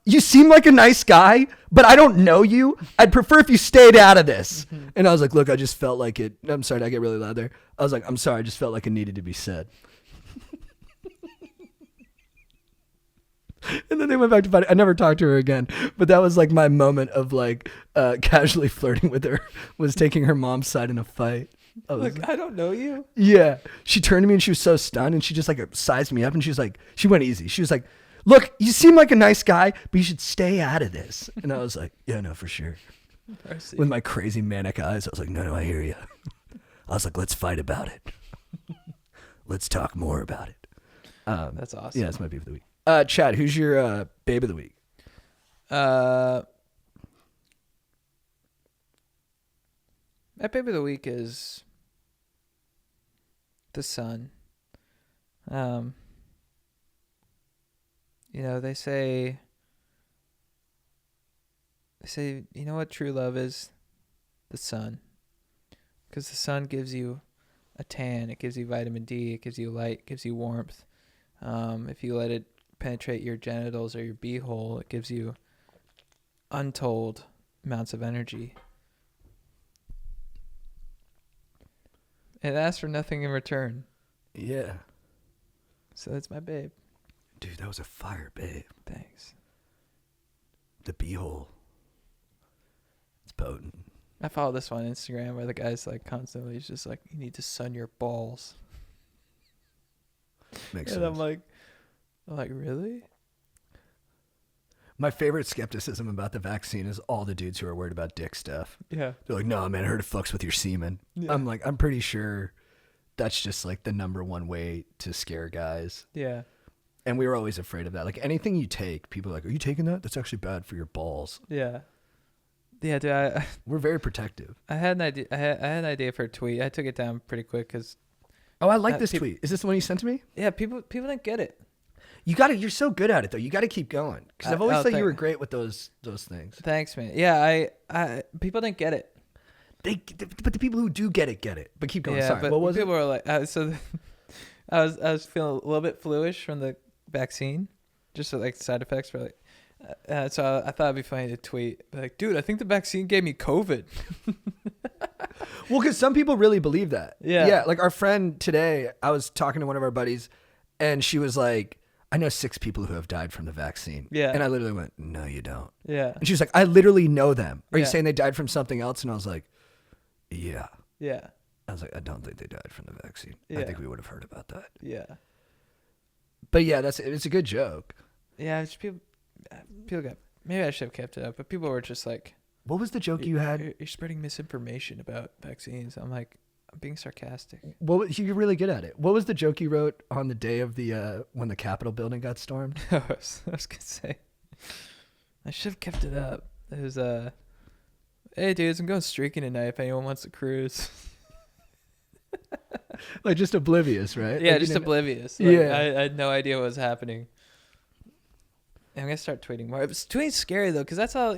you seem like a nice guy, but I don't know you. I'd prefer if you stayed out of this. Mm-hmm. And I was like, look, I just felt like it. I'm sorry, did I get really loud there? I was like, I'm sorry, I just felt like it needed to be said. And then they went back to fight. I never talked to her again. But that was like my moment of like casually flirting with her, was taking her mom's side in a fight. I don't know you. Yeah. She turned to me and she was so stunned, and she just like sized me up, and she was like, she went easy. She was like, look, you seem like a nice guy, but you should stay out of this. And I was like, yeah, no, for sure. With my crazy manic eyes, I was like, no, I hear you. I was like, let's fight about it. Let's talk more about it. That's awesome. Yeah, that's my beef of the week. Chad, who's your babe of the week? My babe of the week is the sun. They say, you know what true love is? The sun. Because the sun gives you a tan. It gives you vitamin D. It gives you light. It gives you warmth. If you let it penetrate your genitals or your beehole, it gives you untold amounts of energy. and ask for nothing in return. Yeah. So that's my babe. Dude, that was a fire, babe. Thanks. The beehole. It's potent. I follow this one on Instagram where the guy's like constantly, he's just like, you need to sun your balls. Makes And sense. I'm like, really? My favorite skepticism about the vaccine is all the dudes who are worried about dick stuff. Yeah. They're like, no, man, I heard it fucks with your semen. Yeah. I'm like, I'm pretty sure that's just like the number one way to scare guys. Yeah. And we were always afraid of that. Like anything you take, people are like, are you taking that? That's actually bad for your balls. Yeah. Yeah, dude, We're very protective. I had an idea. I had an idea for a tweet. I took it down pretty quick because, Oh, I like this tweet. Is this the one you sent to me? yeah, people didn't get it. You're so good at it though. You got to keep going. Because I've always thought you were great with those things. Thanks, man. Yeah, I people didn't get it. But the people who do get it. But keep going. Yeah, Sorry. but What was it? people were like, I was feeling a little bit fluish from the vaccine, just like side effects for like. So I thought it'd be funny to tweet, like, dude, I think the vaccine gave me COVID. Well, because some people really believe that. Yeah. Yeah. Like our friend today, I was talking to one of our buddies, and she was like, I know 6 people who have died from the vaccine. Yeah. And I literally went, no, you don't. Yeah. And she was like, I literally know them. Are you Yeah. saying they died from something else? And I was like, yeah. Yeah. I was like, I don't think they died from the vaccine. I Yeah. think we would have heard about that. Yeah. But yeah, it's a good joke. Yeah. It's people got. Maybe I should have kept it up, but people were just like, What was the joke you had? You're spreading misinformation about vaccines. I'm like, I'm being sarcastic. You're really good at it. What was the joke you wrote on the day of the when the Capitol building got stormed? I was gonna say, I should have kept it up. It was hey dudes, I'm going streaking tonight. If anyone wants to cruise. Like just oblivious, right? Yeah, Like, just you didn't- oblivious. Like, Yeah. I had no idea what was happening. I'm gonna start tweeting more. Tweeting's scary though, because that's how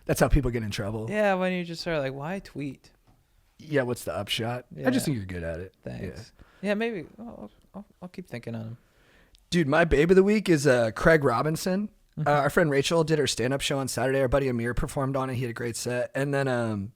That's how people get in trouble. Yeah, when you just sort of like, why tweet? Yeah, what's the upshot? Yeah. I just think you're good at it. Thanks. Yeah, maybe I'll keep thinking on them. Dude, my babe of the week is Craig Robinson. Mm-hmm. Our friend Rachel did her stand-up show on Saturday. Our buddy Amir performed on it. He had a great set. And then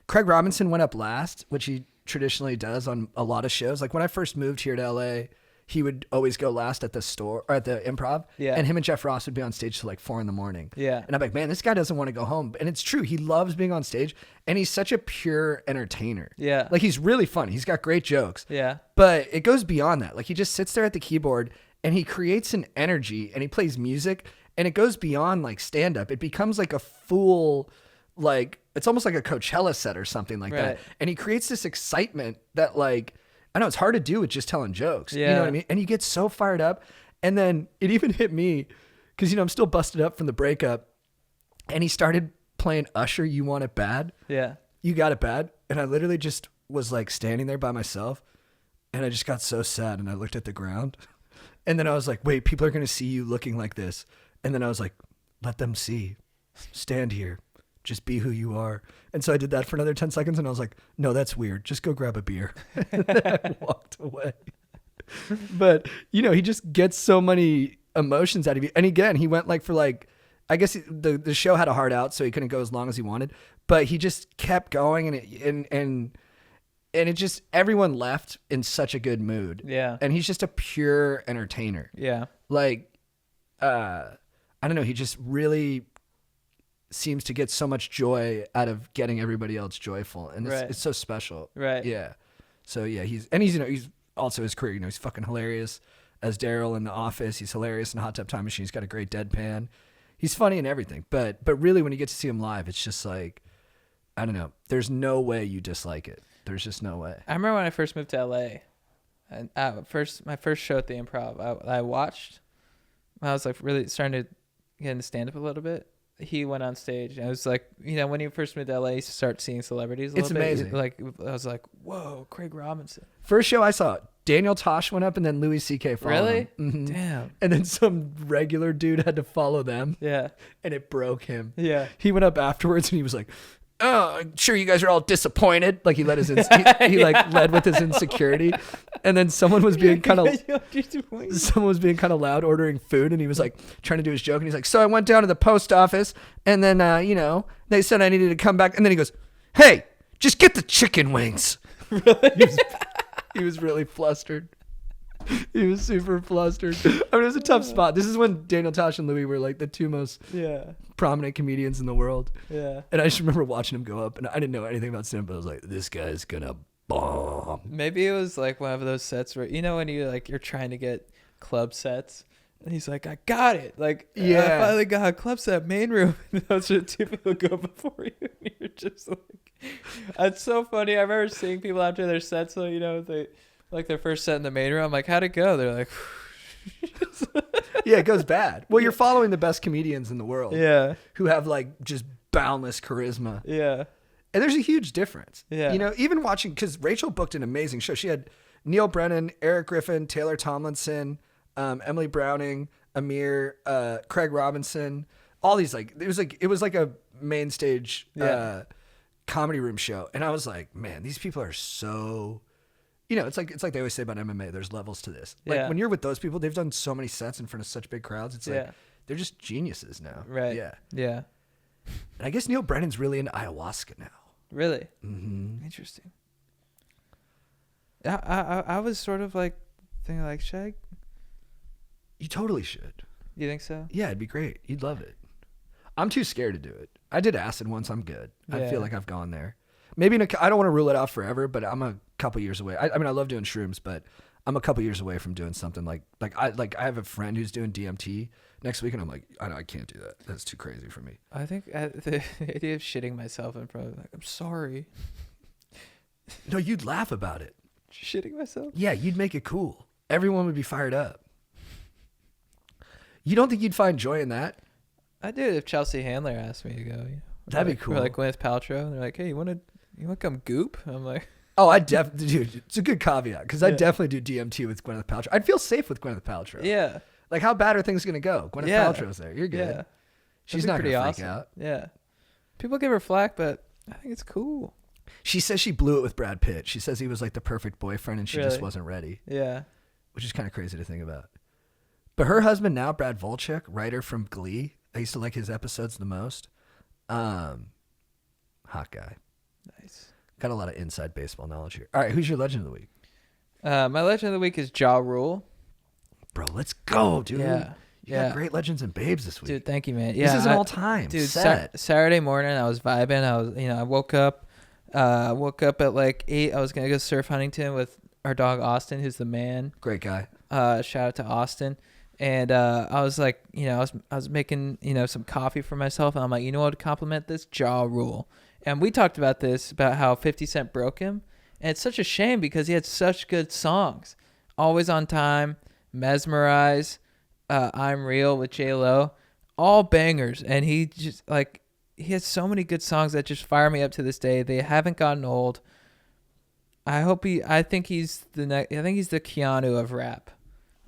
Craig Robinson went up last, which he traditionally does on a lot of shows. Like when I first moved here to LA, he would always go last at the store or at the Improv. Yeah. And him and Jeff Ross would be on stage till like 4 a.m. Yeah. And I'm like, man, this guy doesn't want to go home. And it's true. He loves being on stage and he's such a pure entertainer. Yeah. Like he's really funny. He's got great jokes. Yeah. But it goes beyond that. Like he just sits there at the keyboard and he creates an energy and he plays music and it goes beyond like stand up. It becomes like a full, like, it's almost like a Coachella set or something like that. And he creates this excitement that like, I know it's hard to do with just telling jokes. Yeah. You know what I mean? And you get so fired up. And then it even hit me because, I'm still busted up from the breakup. And he started playing Usher, You Want It Bad. Yeah. You Got It Bad. And I literally just was like standing there by myself. And I just got so sad. And I looked at the ground. And then I was like, wait, people are going to see you looking like this. And then I was like, let them see. Stand here. Just be who you are. And so I did that for another 10 seconds and I was like, no, that's weird. Just go grab a beer. And then I walked away. But, he just gets so many emotions out of you. And again, he went like for like, I guess the show had a hard out, so he couldn't go as long as he wanted. But he just kept going and it just, everyone left in such a good mood. Yeah. And he's just a pure entertainer. Yeah. Like, I don't know. He just really seems to get so much joy out of getting everybody else joyful, and it's so special. Right. Yeah. So yeah, he's also his career. He's fucking hilarious as Daryl in The Office. He's hilarious in Hot Tub Time Machine. He's got a great deadpan. He's funny and everything. But really, when you get to see him live, it's just like, I don't know. There's no way you dislike it. There's just no way. I remember when I first moved to LA, and my first show at the Improv, I watched. I was like really starting to get into stand up a little bit. He went on stage and I was like, when you first moved to LA, you start seeing celebrities a little bit. It's amazing. Like I was like, whoa, Craig Robinson. First show I saw, Daniel Tosh went up and then Louis C.K. followed Really? him. Mhm. Damn. And then some regular dude had to follow them. Yeah. And it broke him. Yeah. He went up afterwards and he was like, oh, I'm sure you guys are all disappointed. Like he let he led with his insecurity. And then someone was being kind of loud ordering food, and he was like trying to do his joke, and he's like, so I went down to the post office and then they said I needed to come back, and then he goes, hey, just get the chicken wings. He was really flustered. He was super flustered. I mean, it was a tough spot. This is when Daniel Tosh and Louis were like the two most prominent comedians in the world. Yeah. And I just remember watching him go up, and I didn't know anything about stand-up, but I was like, this guy's gonna bomb. Maybe it was like one of those sets where, you know, when you're trying to get club sets, and he's like, I got it. Like, I finally got a club set, main room. And those are two people go before you. And you're just like, it's so funny. I remember seeing people after their sets, so, you know, they like their first set in the main room. I'm like, how'd it go? They're like, yeah, it goes bad. Well, you're following the best comedians in the world. Yeah. Who have like just boundless charisma. Yeah. And there's a huge difference. Yeah. You know, even watching, because Rachel booked an amazing show. She had Neil Brennan, Eric Griffin, Taylor Tomlinson, Emily Browning, Amir, Craig Robinson, all these, like, it was like a main stage comedy room show. And I was like, man, these people are so, you know, it's like they always say about MMA, there's levels to this. Like when you're with those people, they've done so many sets in front of such big crowds. It's like, they're just geniuses now. Right. Yeah. Yeah. And I guess Neil Brennan's really into ayahuasca now. Really? Mm-hmm. Interesting. I was sort of like thinking like, should I? You totally should. You think so? Yeah, it'd be great. You'd love it. I'm too scared to do it. I did acid once. I'm good. I feel like I've gone there. Maybe I don't want to rule it out forever, but I'm a couple years away. I mean, I love doing shrooms, but I'm a couple years away from doing something like I have a friend who's doing DMT next week, and I'm like, I can't do that. That's too crazy for me. I think the idea of shitting myself in front of, like, I'm sorry. No, you'd laugh about it. Shitting myself? Yeah, you'd make it cool. Everyone would be fired up. You don't think you'd find joy in that? I did if Chelsea Handler asked me to go. You know? That'd be cool. Or like Gwyneth Paltrow, and they're like, hey, you want to come goop? I'm like, oh, I definitely, dude, it's a good caveat, because I definitely do DMT with Gwyneth Paltrow. I'd feel safe with Gwyneth Paltrow. yeah. Like, how bad are things going to go? Gwyneth Paltrow's there. You're good. Yeah. She's not going to freak out. Yeah. People give her flack, but I think it's cool. She says she blew it with Brad Pitt. She says he was like the perfect boyfriend, and she just Really? wasn't ready. Yeah. Which is kind of crazy to think about. But her husband now, Brad Volchek, writer from Glee. I used to like his episodes the most. Hot guy. Nice. Got a lot of inside baseball knowledge here. All right, who's your legend of the week? My legend of the week is Ja Rule. Bro, let's go, dude. Yeah. You got great legends and babes this week. Dude, thank you, man. Yeah, this is an all-time dude. set. Saturday morning, I was vibing. I woke up at like 8. I was gonna go surf Huntington with our dog Austin, who's the man. Great guy. Shout out to Austin. And I was like, I was making some coffee for myself, and I'm like, you know what would compliment this? Ja Rule. And we talked about this, about how 50 Cent broke him, and it's such a shame because he had such good songs. Always on Time, Mesmerize, I'm Real with J-Lo, all bangers. And he has so many good songs that just fire me up to this day. They haven't gotten old. I think he's the Keanu of rap.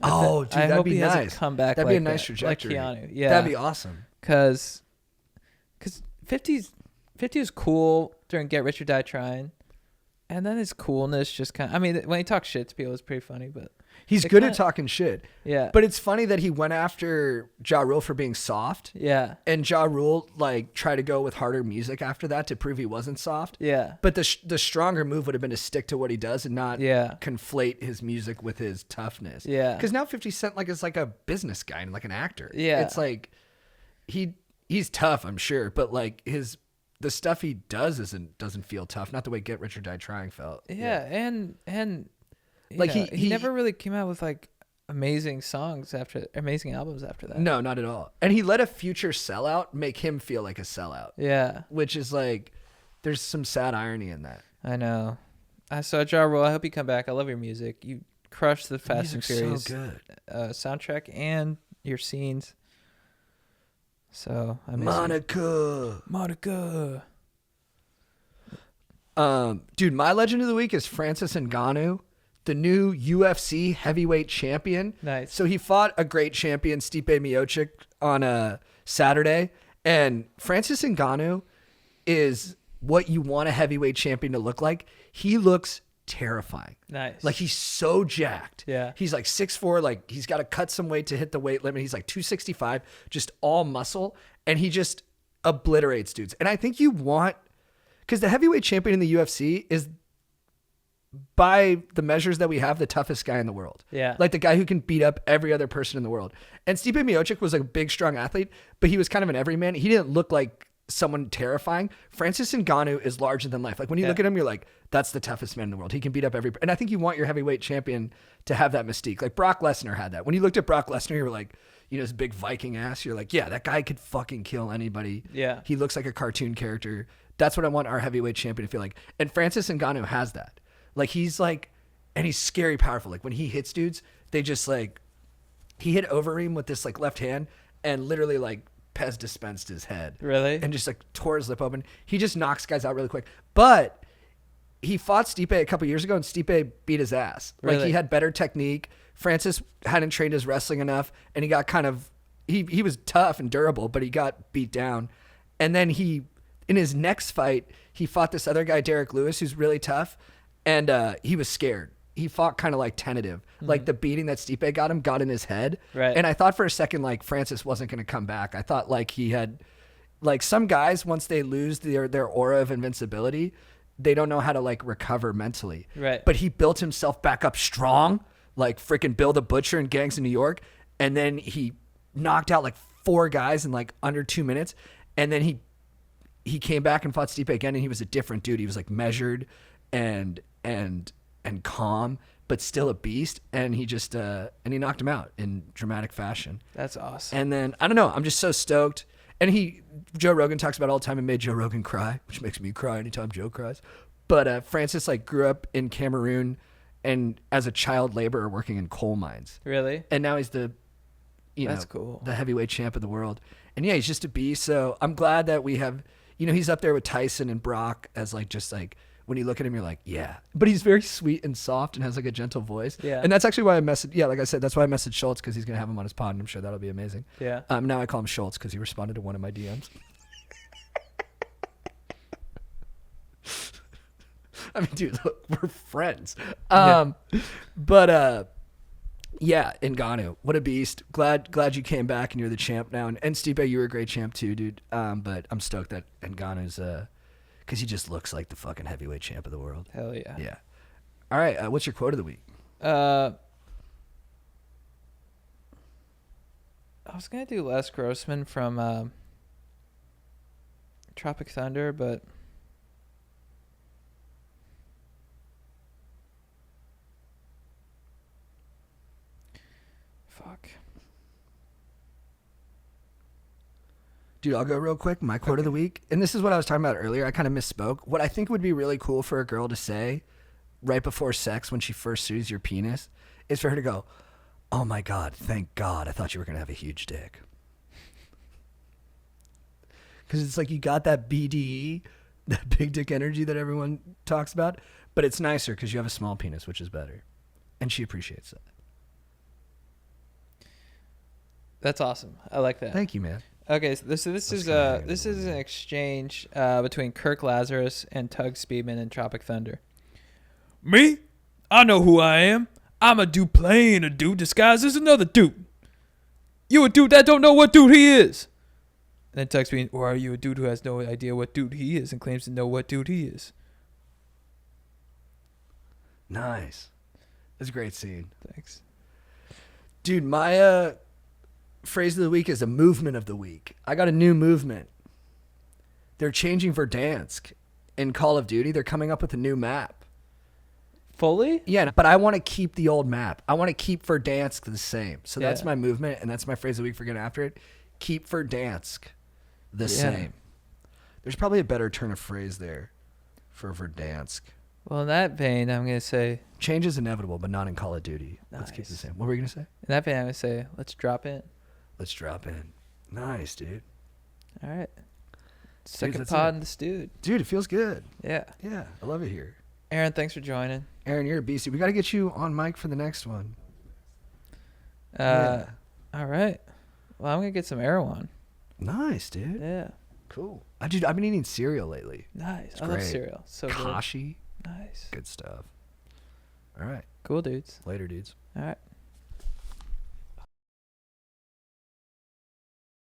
Oh, dude, that'd be nice. He has a comeback. That'd like be a nice that, trajectory. like Keanu. Yeah, that'd be awesome. Cause 50 was cool during Get Rich or Die Trying, and then his coolness just kind of. I mean, when he talks shit to people, it's pretty funny, but he's good at talking shit. Yeah, but it's funny that he went after Ja Rule for being soft. Yeah, and Ja Rule like tried to go with harder music after that to prove he wasn't soft. Yeah, but the stronger move would have been to stick to what he does and not conflate his music with his toughness. Yeah, because now 50 Cent is like a business guy and like an actor. Yeah, it's like he's tough, I'm sure, but like the stuff he does doesn't feel tough. Not the way Get Rich or Die Trying felt. Yeah. And like he never really came out with like amazing albums after that. No, not at all. And he let a future sellout make him feel like a sellout. Yeah. Which is like, there's some sad irony in that. I know. So Ja Rule, I hope you come back. I love your music. You crushed the Fast and Furious so good. Soundtrack and your scenes. So I miss Monica. Dude, my legend of the week is Francis Ngannou, the new UFC heavyweight champion. Nice. So he fought a great champion, Stipe Miocic, on a Saturday, and Francis Ngannou is what you want a heavyweight champion to look like. He looks terrifying. Nice. Like, he's so jacked. Yeah. He's like 6'4", like he's got to cut some weight to hit the weight limit. He's like 265, just all muscle, and he just obliterates dudes. And I think you want, because the heavyweight champion in the UFC is by the measures that we have, the toughest guy in the world. Yeah. Like the guy who can beat up every other person in the world. And Stipe Miocic was a big, strong athlete, but he was kind of an everyman. He didn't look like someone terrifying. Francis Ngannou is larger than life. Like when you look at him, you're like, that's the toughest man in the world. He can beat up every. And I think you want your heavyweight champion to have that mystique. Like Brock Lesnar had that. When you looked at Brock Lesnar, you were like, you know, his big Viking ass. You're like, yeah, that guy could fucking kill anybody. Yeah. He looks like a cartoon character. That's what I want our heavyweight champion to feel like. And Francis Ngannou has that. Like he's like, and he's scary powerful. Like when he hits dudes, they just like, he hit Overeem with this like left hand and literally like Pez dispensed his head. Really? And just like tore his lip open. He just knocks guys out really quick. But he fought Stipe a couple years ago and Stipe beat his ass. Like Really? he had better technique. Francis hadn't trained his wrestling enough and he got kind of, he was tough and durable, but he got beat down. And then he, in his next fight, he fought this other guy, Derek Lewis, who's really tough. And he was scared. He fought kind of like tentative. Like the beating that Stipe got him got in his head. Right. And I thought for a second, like Francis wasn't going to come back. I thought like he had, like some guys, once they lose their aura of invincibility, they don't know how to like recover mentally. Right. But he built himself back up strong, like freaking Bill the Butcher in Gangs in New York. And then he knocked out like 4 guys in like under 2 minutes. And then he came back and fought Stipe again. And he was a different dude. He was like measured and calm, but still a beast. And he just, and he knocked him out in dramatic fashion. That's awesome. And then, I don't know, I'm just so stoked. And Joe Rogan talks about it all the time and made Joe Rogan cry, which makes me cry anytime Joe cries. But Francis like grew up in Cameroon and as a child laborer working in coal mines. Really? And now he's the, That's cool. the heavyweight champ of the world. And yeah, he's just a beast. So I'm glad that we have, he's up there with Tyson and Brock as like, just like, when you look at him, you're like, yeah. But he's very sweet and soft and has like a gentle voice. Yeah. And that's actually why I messaged, like I said, that's why I messaged Schultz because he's going to have him on his pod and I'm sure that'll be amazing. Yeah. Now I call him Schultz because he responded to one of my DMs. I mean, dude, look, we're friends. But yeah, Ngannou, what a beast. Glad you came back and you're the champ now. And Stipe, you were a great champ too, dude. But I'm stoked that Ngannou's, because he just looks like the fucking heavyweight champ of the world. Hell yeah. Yeah. All right. What's your quote of the week? I was going to do Les Grossman from Tropic Thunder, but fuck. Dude, I'll go real quick. My quote of the week, and this is what I was talking about earlier. I kind of misspoke. What I think would be really cool for a girl to say right before sex when she first sees your penis is for her to go, "Oh my God, thank God. I thought you were going to have a huge dick." Because it's like you got that BDE, that big dick energy that everyone talks about, but it's nicer because you have a small penis, which is better. And she appreciates that. That's awesome. I like that. Thank you, man. Okay, so this is an exchange between Kirk Lazarus and Tug Speedman in Tropic Thunder. Me? I know who I am. I'm a dude playing a dude disguised as another dude. You a dude that don't know what dude he is. And then Tug Speedman, or are you a dude who has no idea what dude he is and claims to know what dude he is? Nice. That's a great scene. Thanks. Dude, my phrase of the week is a movement of the week. I got a new movement. They're changing Verdansk in Call of Duty. They're coming up with a new map. Fully? Yeah, but I want to keep the old map. I want to keep Verdansk the same. So that's Yeah. my movement, and that's my phrase of the week for getting after it. Keep Verdansk the same. There's probably a better turn of phrase there for Verdansk. Well, in that vein, I'm going to say... Change is inevitable, but not in Call of Duty. Let's keep it the Nice. same. What were you going to say? In that vein, I'm going to say, let's drop in. Let's drop in. Nice, dude. All right. Second that's pod it. in the stewed. Dude, it feels good. Yeah. Yeah, I love it here. Aaron, thanks for joining. Aaron, you're a beastie. We got to get you on mic for the next one. All right. Well, I'm going to get some Erewhon. Nice, dude. Yeah. Cool. Dude, I've been eating cereal lately. Nice. It's I love great. cereal. So good. Kashi. Nice. Good stuff. All right. Cool, dudes. Later, dudes. All right.